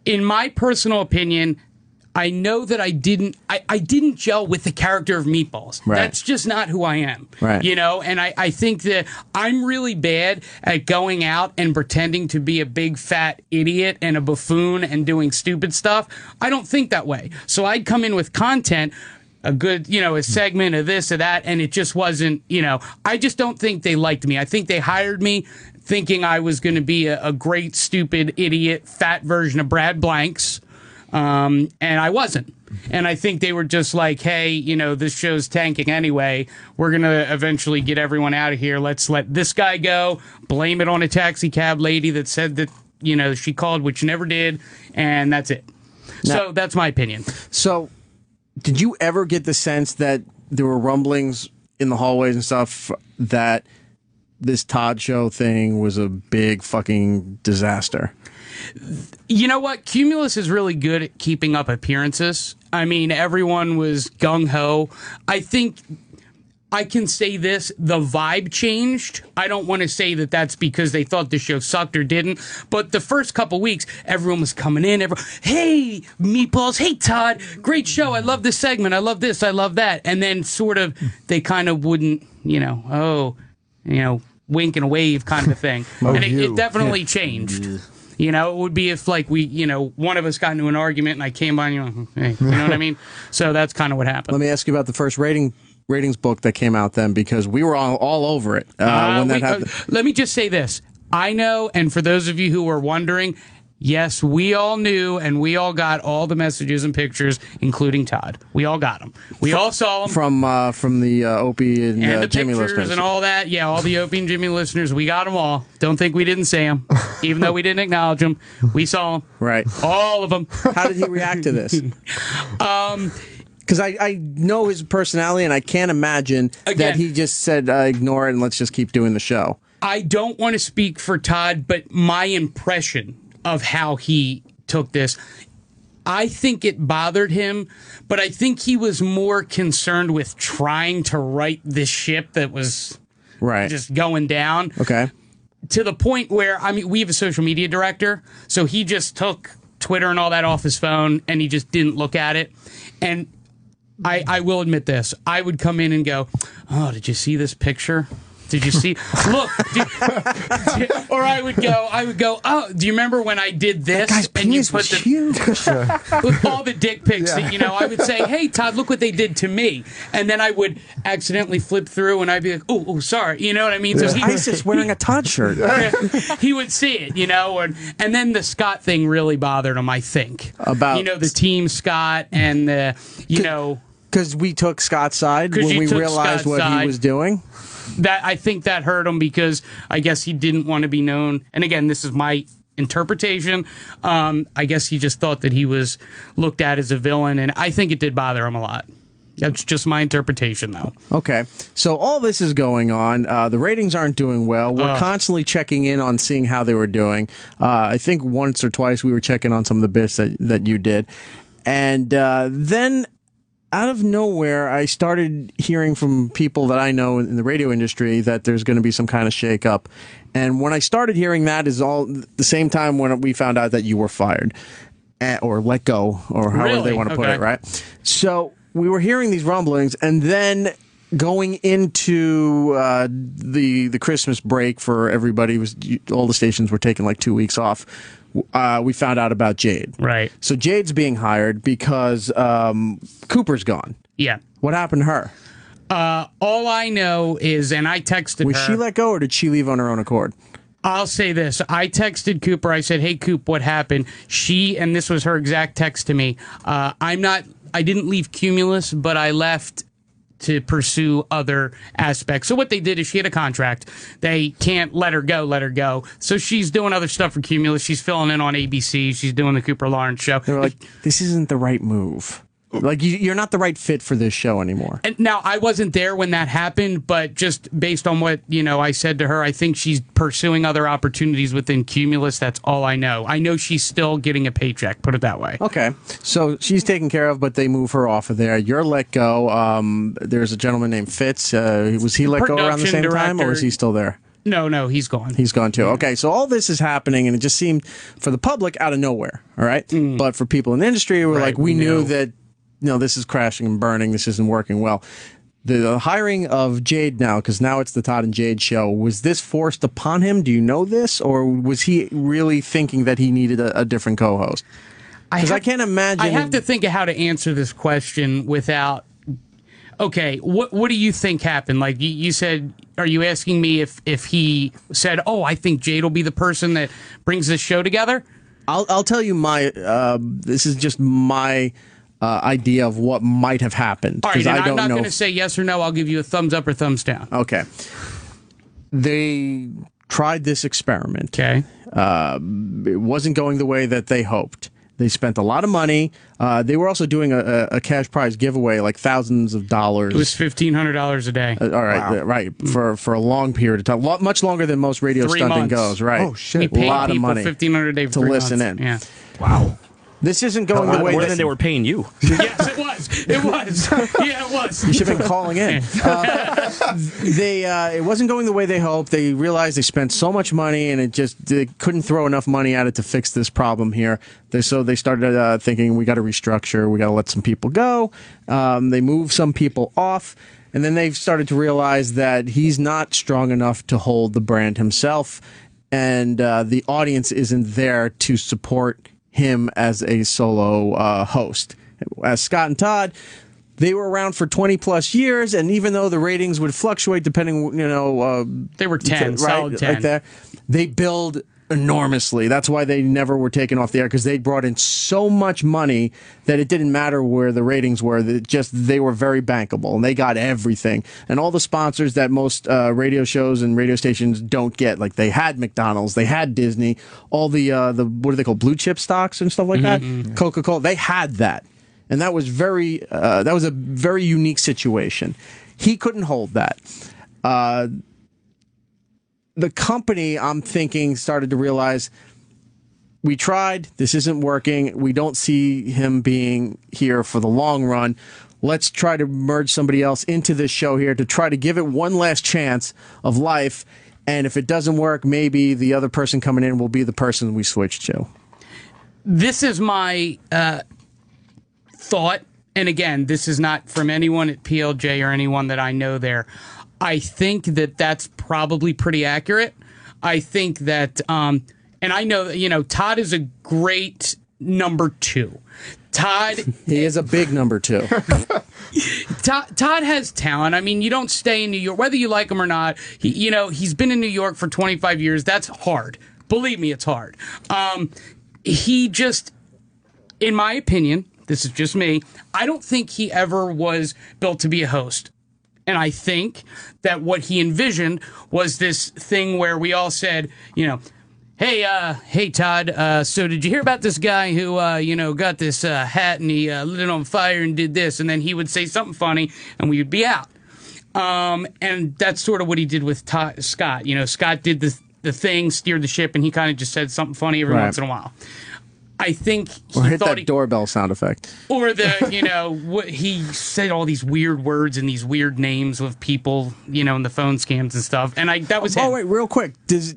In my personal opinion, I know that I didn't gel with the character of Meatballs.
Right.
That's just not who I am.
Right.
And I think that I'm really bad at going out and pretending to be a big fat idiot and a buffoon and doing stupid stuff. I don't think that way. So I'd come in with content, a good, a segment of this or that, and it just wasn't, I just don't think they liked me. I think they hired me thinking I was going to be a great, stupid, idiot, fat version of Brad Blanks, and I wasn't. And I think they were just like, hey, this show's tanking anyway. We're going to eventually get everyone out of here. Let's let this guy go, blame it on a taxi cab lady that said that, she called, which never did, and that's it. So that's my opinion.
So did you ever get the sense that there were rumblings in the hallways and stuff that this Todd show thing was a big fucking disaster?
You know what? Cumulus is really good at keeping up appearances. Everyone was gung-ho. I think I can say this, the vibe changed. I don't want to say that that's because they thought the show sucked or didn't, but the first couple weeks, everyone was coming in. Hey, Meatballs. Hey, Todd. Great show. I love this segment. I love this. I love that. And then sort of, they kind of wouldn't, wink and wave kind of a thing. And it definitely changed. It would be if, like, we, one of us got into an argument and I came by and hey, you know what I mean? So that's kind of what happened.
Let me ask you about the first ratings book that came out then, because we were all over it when that happened.
Let me just say this. I know, and for those of you who were wondering, yes, we all knew, and we all got all the messages and pictures, including Todd. We all got them. We all saw them.
From the Opie and
the
Jimmy
pictures
listeners.
And all that. Yeah, all the Opie and Jimmy listeners. We got them all. Don't think we didn't say them. Even though we didn't acknowledge them, we saw them.
Right.
All of them.
How did he react to this? Because I know his personality, and I can't imagine that he just said, ignore it and let's just keep doing the show.
I don't want to speak for Todd, but my impression of how he took this, I think it bothered him, but I think he was more concerned with trying to right this ship that was just going down.
Okay.
To the point where, we have a social media director, so he just took Twitter and all that off his phone, and he just didn't look at it. And I will admit this. I would come in and go, oh, did you see this picture? Did you see? Look, or I would go. Oh, do you remember when I did this?
That guy's penis was huge.
With all the dick pics that, I would say, hey, Todd, look what they did to me. And then I would accidentally flip through and I'd be like, oh, sorry. You know what I mean? So
ISIS wearing a Todd shirt.
He would see it, and then the Scott thing really bothered him, I think.
About
the team Scott and
because we took Scott's side when we realized what he was doing.
I think that hurt him because I guess he didn't want to be known. And again, this is my interpretation. I guess he just thought that he was looked at as a villain, and I think it did bother him a lot. That's just my interpretation, though.
Okay. So all this is going on. The ratings aren't doing well. We're constantly checking in on seeing how they were doing. I think once or twice we were checking on some of the bits that you did. And then out of nowhere, I started hearing from people that I know in the radio industry that there's going to be some kind of shakeup. And when I started hearing that is all the same time when we found out that you were fired or let go or however they want to put it, right? So we were hearing these rumblings, and then going into the Christmas break for everybody, all the stations were taking like 2 weeks off. We found out about Jade.
Right.
So Jade's being hired because Cooper's gone.
Yeah.
What happened to her?
All I know is, and I texted her.
Was she let go, or did she leave on her own accord?
I'll say this. I texted Cooper. I said, hey, Coop, what happened? And this was her exact text to me. I didn't leave Cumulus, but I left to pursue other aspects. So what they did is she had a contract. They can't let her go. So she's doing other stuff for Cumulus. She's filling in on ABC. She's doing the Cooper Lawrence show.
They were like, this isn't the right move. Like, you're not the right fit for this show anymore.
And now, I wasn't there when that happened, but just based on what, I said to her, I think she's pursuing other opportunities within Cumulus. That's all I know. I know she's still getting a paycheck, put it that way.
Okay. So she's taken care of, but they move her off of there. You're let go. There's a gentleman named Fitz. Was he let go around the same time, or was he still there?
No, he's gone.
He's gone too. Okay, so all this is happening, and it just seemed, for the public, out of nowhere, all right? But for people in the industry, we knew that, this is crashing and burning. This isn't working well. The hiring of Jade now, because now it's the Todd and Jade show, was this forced upon him? Do you know this? Or was he really thinking that he needed a different co-host? Because I can't imagine.
I have to think of how to answer this question without... Okay, what do you think happened? Like you said, are you asking me if he said, I think Jade will be the person that brings this show together?
I'll tell you this is just my... idea of what might have happened.
All right,
I don't
I'm not
know
going to say yes or no. I'll give you a thumbs up or thumbs down.
Okay. They tried this experiment.
Okay.
It wasn't going the way that they hoped. They spent a lot of money. They were also doing a cash prize giveaway, like thousands of dollars.
It was $1,500 a day.
All right,
Wow.
right, for a long period of time, much longer than most radio
3
stunting
months.
goes. Right.
Oh shit!
We paid
a lot of
people
money
$1,500 a day for
to
3
listen
months.
in.
Yeah.
Wow.
This isn't going the way
more
that
than they were paying you.
Yes, it was. It was. Yeah, it was.
You should have been calling in. It wasn't going the way they hoped. They realized they spent so much money, and they couldn't throw enough money at it to fix this problem here. So they started thinking, we got to restructure. We got to let some people go. They moved some people off. And then they started to realize that he's not strong enough to hold the brand himself. And the audience isn't there to support him as a solo host. As Scott and Todd, they were around for 20 plus years, and even though the ratings would fluctuate depending,
they were 10, solid 10.
Like that, they billed enormously. That's why they never were taken off the air, because they brought in so much money that it didn't matter where the ratings were. They were very bankable, and they got everything. And all the sponsors that most radio shows and radio stations don't get, like they had McDonald's, they had Disney, all the what do they call, blue chip stocks and stuff like that. Coca-Cola, they had that, and that was a very unique situation. He couldn't hold that. The company, I'm thinking, started to realize, we tried, this isn't working, we don't see him being here for the long run. Let's try to merge somebody else into this show here to try to give it one last chance of life. And if it doesn't work, maybe the other person coming in will be the person we switch to.
This is my thought. And again, this is not from anyone at PLJ or anyone that I know there. I think that that's probably pretty accurate. I think that, and I know that, Todd is a great number 2. Todd...
He is a big number 2.
Todd has talent. I mean, you don't stay in New York, whether you like him or not. He's been in New York for 25 years. That's hard. Believe me, it's hard. He just, in my opinion, this is just me, I don't think he ever was built to be a host. And I think that what he envisioned was this thing where we all said, hey, Todd, so did you hear about this guy who, got this hat and he lit it on fire and did this? And then he would say something funny and we would be out. And that's sort of what he did with Scott. Scott did the thing, steered the ship, and he kind of just said something funny every once in a while. I think he
or hit
thought
that doorbell sound effect.
Or he said all these weird words and these weird names of people, in the phone scams and stuff. And that was him.
Oh, wait, real quick.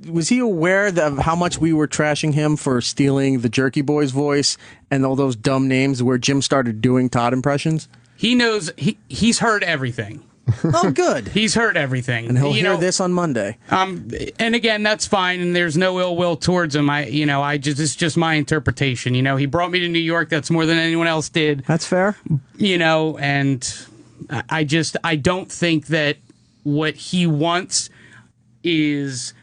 Was he aware of how much we were trashing him for stealing the Jerky Boys voice and all those dumb names where Jim started doing Todd impressions?
He knows. He's heard everything.
Oh, good.
He's heard everything.
And he'll hear this on Monday.
And again, that's fine, and there's no ill will towards him. It's just my interpretation. He brought me to New York. That's more than anyone else did.
That's fair.
And I don't think that what he wants is...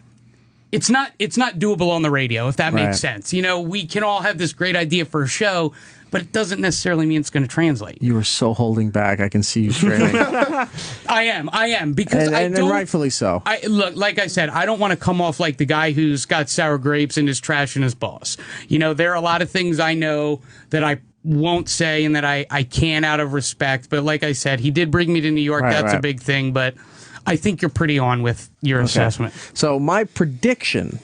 It's not doable on the radio, if that makes sense. We can all have this great idea for a show, but it doesn't necessarily mean it's going to translate.
You are so holding back. I can see you straining.
I am because
and rightfully so.
Look, like I said, I don't want to come off like the guy who's got sour grapes and is trashing his boss. There are a lot of things I know that I won't say and that I can out of respect. But like I said, he did bring me to New York. That's a big thing. But I think you're pretty on with your assessment.
So my prediction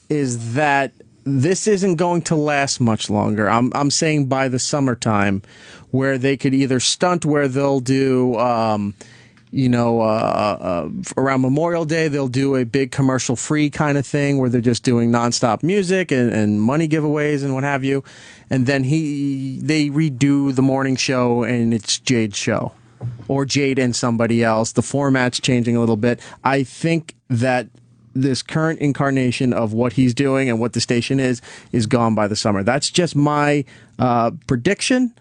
is that this isn't going to last much longer. I'm saying by the summertime, where they could either stunt where they'll do, around Memorial Day, they'll do a big commercial-free kind of thing where they're just doing nonstop music and money giveaways and what have you. And then they redo the morning show and it's Jade's show. Or Jade and somebody else. The format's changing a little bit. I think that this current incarnation of what he's doing and what the station is gone by the summer. That's just my prediction.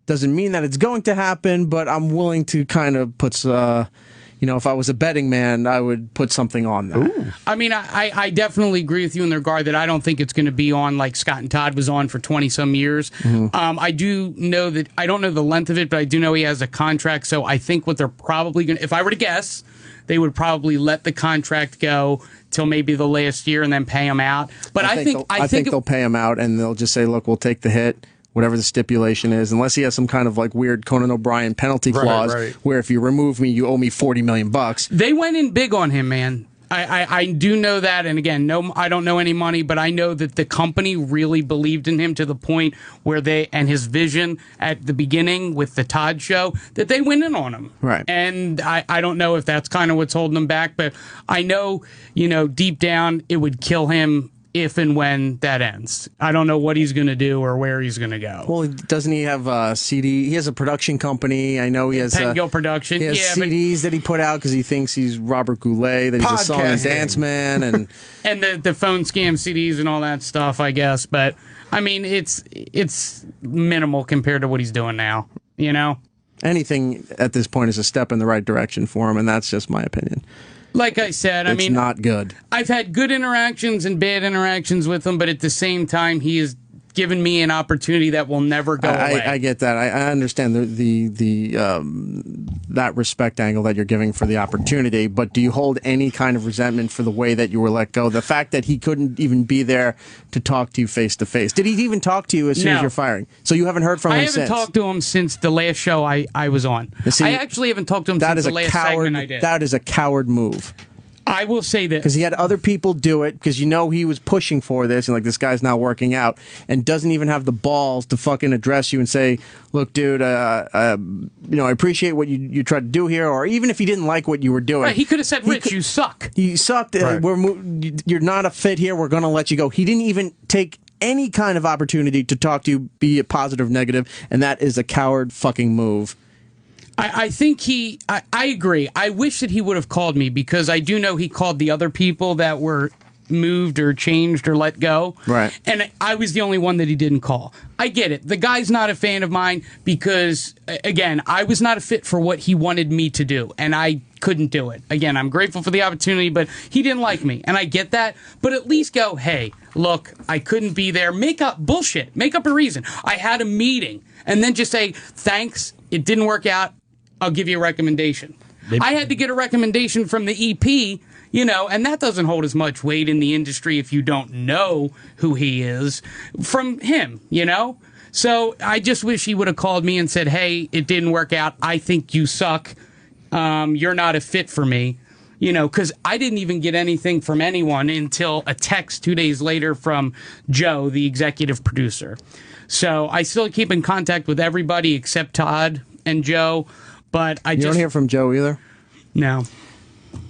Doesn't mean that it's going to happen, but I'm willing to kind of put, if I was a betting man, I would put something on that.
Ooh. I mean, I definitely agree with you in the regard that I don't think it's going to be on like Scott and Todd was on for 20-some years. Mm-hmm. I do know that, I don't know the length of it, but I do know he has a contract, so I think what they're probably going to, if I were to guess, they would probably let the contract go till maybe the last year and then pay him out. But I think
they'll pay him out and they'll just say, look, we'll take the hit, whatever the stipulation is, unless he has some kind of like weird Conan O'Brien penalty clause where if you remove me, you owe me $40 million.
They went in big on him, man. I do know that, and again, I don't know any money, but I know that the company really believed in him to the point where and his vision at the beginning with the Todd show, that they went in on him.
Right.
And I don't know if that's kind of what's holding him back, but I know, deep down, it would kill him if and when that ends. I don't know what he's going to do or where he's going to go.
Well, doesn't he have a CD? He has a production company. I know he has
Pengill Production.
He has CDs that he put out because he thinks he's Robert Goulet, that he's a song and dance man. And
the phone scam CDs and all that stuff, I guess. But, I mean, it's minimal compared to what he's doing now,
Anything at this point is a step in the right direction for him, and that's just my opinion.
Like I said,
it's not good.
I've had good interactions and bad interactions with him, but at the same time, he has given me an opportunity that will never go away.
I get that. I understand the that respect angle that you're giving for the opportunity, but do you hold any kind of resentment for the way that you were let go? The fact that he couldn't even be there to talk to you face to face. Did he even talk to you as soon as you're firing? So you haven't heard from him since?
I haven't talked to him since the last show I was on.
See,
I actually haven't talked to him since the last segment I did.
That is a coward move.
I will say this.
Because he had other people do it, because he was pushing for this, and like, this guy's not working out, and doesn't even have the balls to fucking address you and say, look, dude, I appreciate what you tried to do here, or even if he didn't like what you were doing.
Right, he could have said, Rich, you suck.
You sucked. Right. You're not a fit here. We're going to let you go. He didn't even take any kind of opportunity to talk to you, be it positive or negative, and that is a coward fucking move.
I think I agree. I wish that he would have called me because I do know he called the other people that were moved or changed or let go.
Right.
And I was the only one that he didn't call. I get it. The guy's not a fan of mine because, again, I was not a fit for what he wanted me to do, and I couldn't do it. Again, I'm grateful for the opportunity, but he didn't like me, and I get that. But at least go, hey, look, I couldn't be there. Make up bullshit. Make up a reason. I had a meeting, and then just say, thanks, it didn't work out. I'll give you a recommendation. I had to get a recommendation from the EP, and that doesn't hold as much weight in the industry if you don't know who he is from him, So I just wish he would have called me and said, hey, it didn't work out. I think you suck. You're not a fit for me. Because I didn't even get anything from anyone until a text 2 days later from Joe, the executive producer. So I still keep in contact with everybody except Todd and Joe. But you
don't hear from Joe either?
No.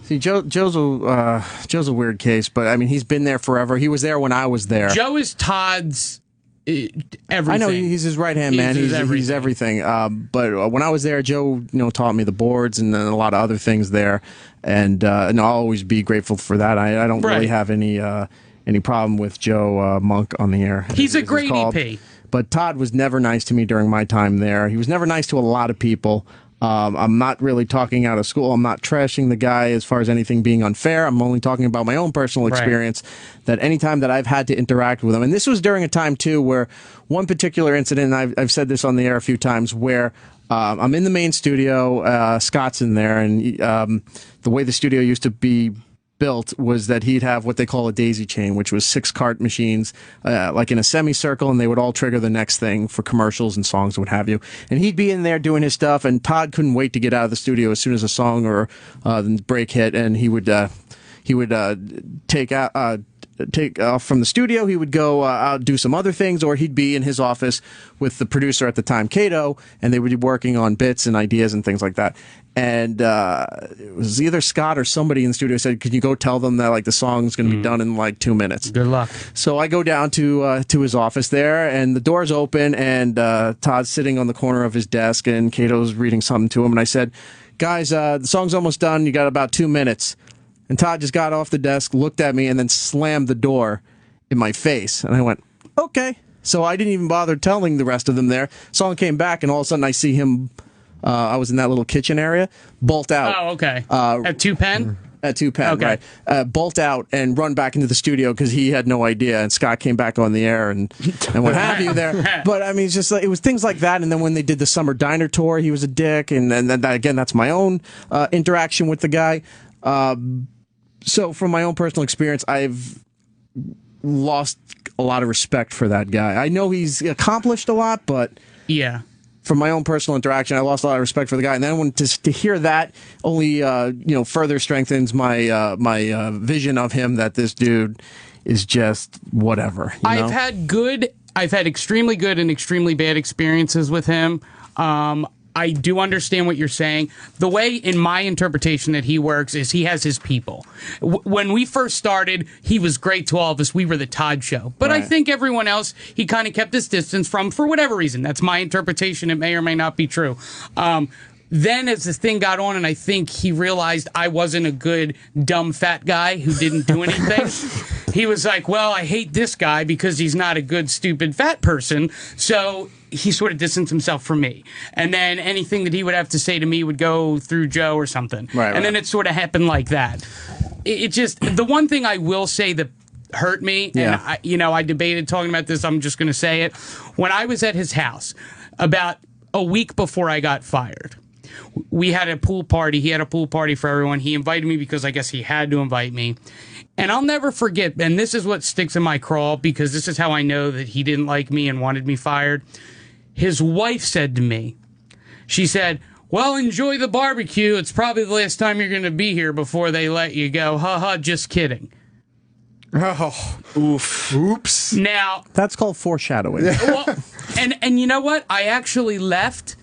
See, Joe's a weird case, but I mean, he's been there forever. He was there when I was there.
Joe is Todd's everything.
I know he's his right hand man. He's everything. But when I was there, Joe, taught me the boards and then a lot of other things there, and I'll always be grateful for that. I don't really have any problem with Joe Monk on the air.
He's a great EP.
But Todd was never nice to me during my time there. He was never nice to a lot of people. I'm not really talking out of school. I'm not trashing the guy as far as anything being unfair. I'm only talking about my own personal experience, that anytime that I've had to interact with him, and this was during a time, too, where one particular incident, and I've said this on the air a few times, where I'm in the main studio, Scott's in there, and the way the studio used to be built was that he'd have what they call a daisy chain, which was 6 cart machines, like in a semicircle, and they would all trigger the next thing for commercials and songs and what have you. And he'd be in there doing his stuff, and Todd couldn't wait to get out of the studio as soon as a song or the break hit, and he would take off from the studio. He would go out do some other things, or he'd be in his office with the producer at the time, Cato, and they would be working on bits and ideas and things like that. And it was either Scott or somebody in the studio said, "Could you go tell them that the song's going to be done in 2 minutes?"
Good luck.
So I go down to his office there, and the door's open, and Todd's sitting on the corner of his desk, and Cato's reading something to him. And I said, "Guys, the song's almost done. You got about 2 minutes." And Todd just got off the desk, looked at me, and then slammed the door in my face. And I went, okay. So I didn't even bother telling the rest of them there. Song came back, and all of a sudden I see him, I was in that little kitchen area, bolt out.
Oh, okay. At 2 Penn?
At 2 Penn,
okay.
Right. Bolt out and run back into the studio because he had no idea. And Scott came back on the air and what have you there. But I mean, it's just it was things like that. And then when they did the summer diner tour, he was a dick. And then again, that's my own interaction with the guy. So from my own personal experience, I've lost a lot of respect for that guy. I know he's accomplished a lot, but
yeah,
from my own personal interaction, I lost a lot of respect for the guy. And then to hear that only further strengthens my my vision of him, that this dude is just whatever.
I've had extremely good and extremely bad experiences with him. I do understand what you're saying. The way, in my interpretation, that he works is he has his people. When we first started, he was great to all of us. We were the Todd Show. But I think everyone else, he kind of kept his distance from, for whatever reason. That's my interpretation. It may or may not be true. Then as this thing got on, and I think he realized I wasn't a good, dumb, fat guy who didn't do anything, he was like, well, I hate this guy because he's not a good, stupid, fat person. So he sort of distanced himself from me. And then anything that he would have to say to me would go through Joe or something. And then it sort of happened like that. It just, the one thing I will say that hurt me, and I debated talking about this, I'm just going to say it. When I was at his house, about a week before I got fired, we had a pool party. He had a pool party for everyone. He invited me because I guess he had to invite me. And I'll never forget, and this is what sticks in my craw, because this is how I know that he didn't like me and wanted me fired. His wife said to me, she said, well, enjoy the barbecue. It's probably the last time you're going to be here before they let you go. Ha ha, just kidding.
Oh, oops.
Now,
that's called foreshadowing.
Well, and you know what? I actually left,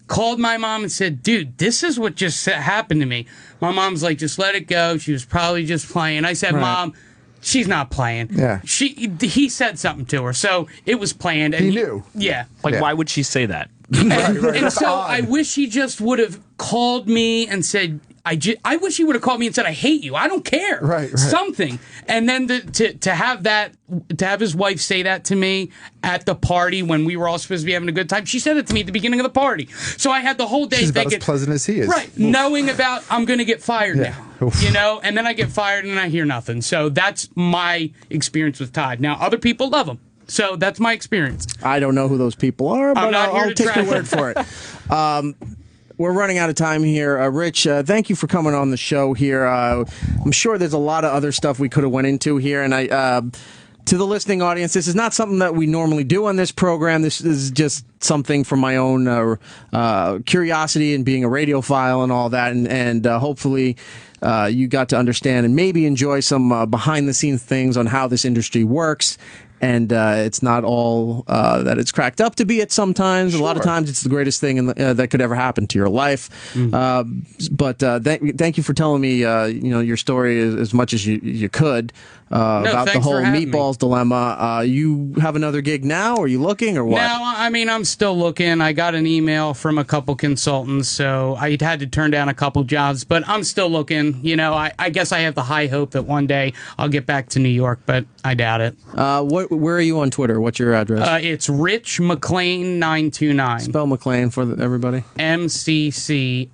called my mom and said, dude, this is what just happened to me. My mom's like, just let it go. She was probably just playing. I said, Mom, she's not playing.
Yeah.
He said something to her, so it was planned. And
he knew.
Yeah.
Why would she say that?
And so I wish he just would have called me and said, I wish he would have called me and said, I hate you. I don't care.
Right.
Something. And then to have his wife say that to me at the party when we were all supposed to be having a good time. She said it to me at the beginning of the party. So I had the whole day
She's
thinking,
about as pleasant as he is.
Right. Knowing about I'm going to get fired now.
Oof.
You know, and then I get fired and I hear nothing. So that's my experience with Todd. Now, other people love him. So that's my experience.
I don't know who those people are, but I'll take your
try.
word for it. We're running out of time here. Rich, thank you for coming on the show here. I'm sure there's a lot of other stuff we could have went into here. And to the listening audience, this is not something that we normally do on this program. This is just something from my own curiosity and being a radiophile and all that. And hopefully you got to understand and maybe enjoy some behind-the-scenes things on how this industry works. And it's not all that it's cracked up to be at sometimes. Sure. A lot of times it's the greatest thing that could ever happen to your life. But thank you for telling me your story as much as you could about the whole Meatballs dilemma. You have another gig now? Are you looking or what?
No, I mean, I'm still looking. I got an email from a couple consultants, so I had to turn down a couple jobs, but I'm still looking. You know, I guess I have the high hope that one day I'll get back to New York, but I doubt it.
Where are you on Twitter? What's your address?
It's Rich McClain 929.
Spell McClain for everybody.
MCCLAIN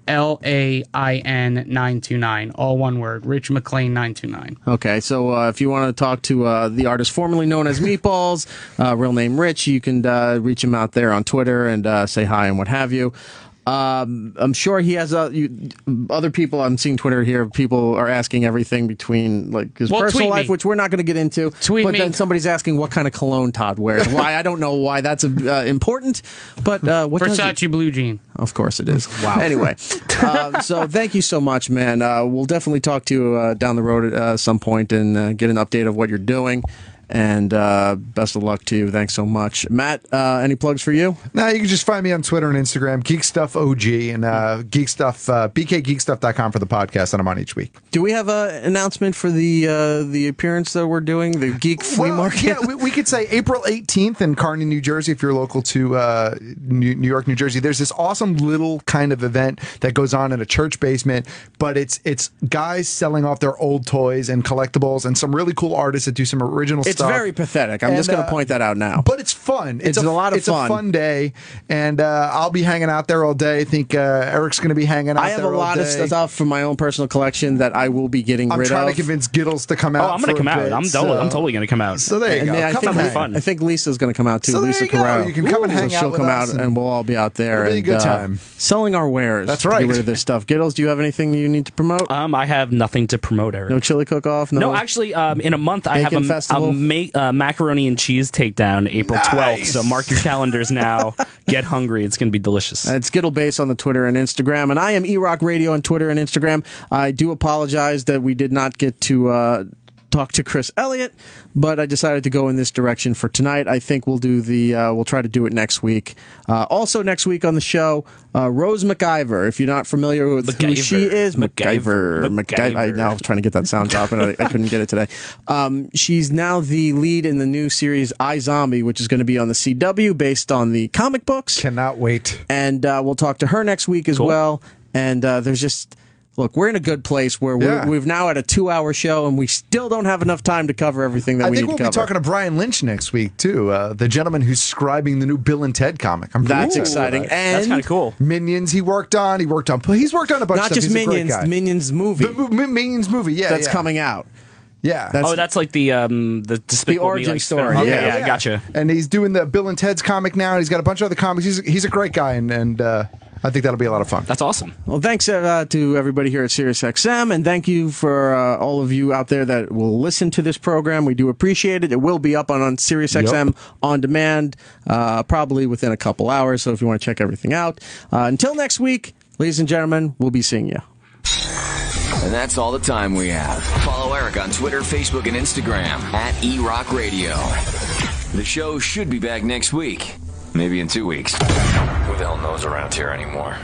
929. All one word. Rich McClain 929.
Okay, so if you want to talk to the artist formerly known as Meatballs, real name Rich, you can reach him out there on Twitter and say hi and what have you. I'm sure he has other people. I'm seeing Twitter here. People are asking everything between like his personal life, which we're not going to get into. Then somebody's asking what kind of cologne Todd wears. Why? I don't know why that's important. But what
Versace blue jean.
Of course it is. Wow. Anyway, so thank you so much, man. We'll definitely talk to you down the road at some point and get an update of what you're doing. And best of luck to you. Thanks so much. Matt, any plugs for you?
No, you can just find me on Twitter and Instagram, Geek Stuff OG, and Geek Stuff, bkgeekstuff.com for the podcast that I'm on each week.
Do we have an announcement for the appearance that we're doing, the Geek Flea Market?
Yeah, we could say April 18th in Kearney, New Jersey, if you're local to New York, New Jersey. There's this awesome little kind of event that goes on in a church basement, but it's guys selling off their old toys and collectibles and some really cool artists that do some original stuff.
It's very pathetic. I'm just going to point that out now.
But it's fun. It's a lot of fun. It's a fun day, and I'll be hanging out there all day. I think Eric's going to be hanging out there all day.
I have a lot of stuff from my own personal collection that I will be getting rid of.
I'm trying to convince Giddles to come out.
Oh, I'm going to come out. I'm totally going to come out.
So there you go.
I think Lisa's going to come out too.
So
Lisa Corral.
You can come and hang out.
She'll come out, and we'll all be out there.
It'll be a good time.
Selling our wares.
That's right.
Get rid of this stuff. Giddles, do you have anything you need to promote?
I have nothing to promote, Eric.
No chili cook-off?
No, actually, in a month I have a macaroni and cheese takedown April 12th. So mark your calendars now. Get hungry. It's going to be delicious.
It's Skittle Base on the Twitter and Instagram, and I am E-Rock Radio on Twitter and Instagram. I do apologize that we did not get to talk to Chris Elliott, but I decided to go in this direction for tonight. I think we'll do we'll try to do it next week. Also next week on the show, Rose McIver. If you're not familiar with who she is, McIver. I now was trying to get that sound drop, and I couldn't get it today. She's now the lead in the new series iZombie, which is going to be on the CW based on the comic books.
Cannot wait.
And we'll talk to her next week as well. And there's just... Look, we're in a good place where we've now had a 2-hour show, and we still don't have enough time to cover everything that we need to cover.
I think we'll be talking to Brian Lynch next week, too, the gentleman who's scribing the new Bill and Ted comic.
That's exciting. And
that's kind of cool.
Minions he's worked on a bunch of
Not
stuff.
Not just Minions, Minions movie.
Minions movie,
That's coming out.
Yeah.
That's like the
origin story.
Okay, yeah, gotcha.
And he's doing the Bill and Ted's comic now, and he's got a bunch of other comics. He's a great guy, and I think that'll be a lot of fun.
That's awesome.
Well, thanks to everybody here at SiriusXM, and thank you for all of you out there that will listen to this program. We do appreciate it. It will be up on SiriusXM on demand, probably within a couple hours, so if you want to check everything out. Until next week, ladies and gentlemen, we'll be seeing you.
And that's all the time we have. Follow Eric on Twitter, Facebook, and Instagram at eRock Radio. The show should be back next week. Maybe in 2 weeks. Who the hell knows around here anymore?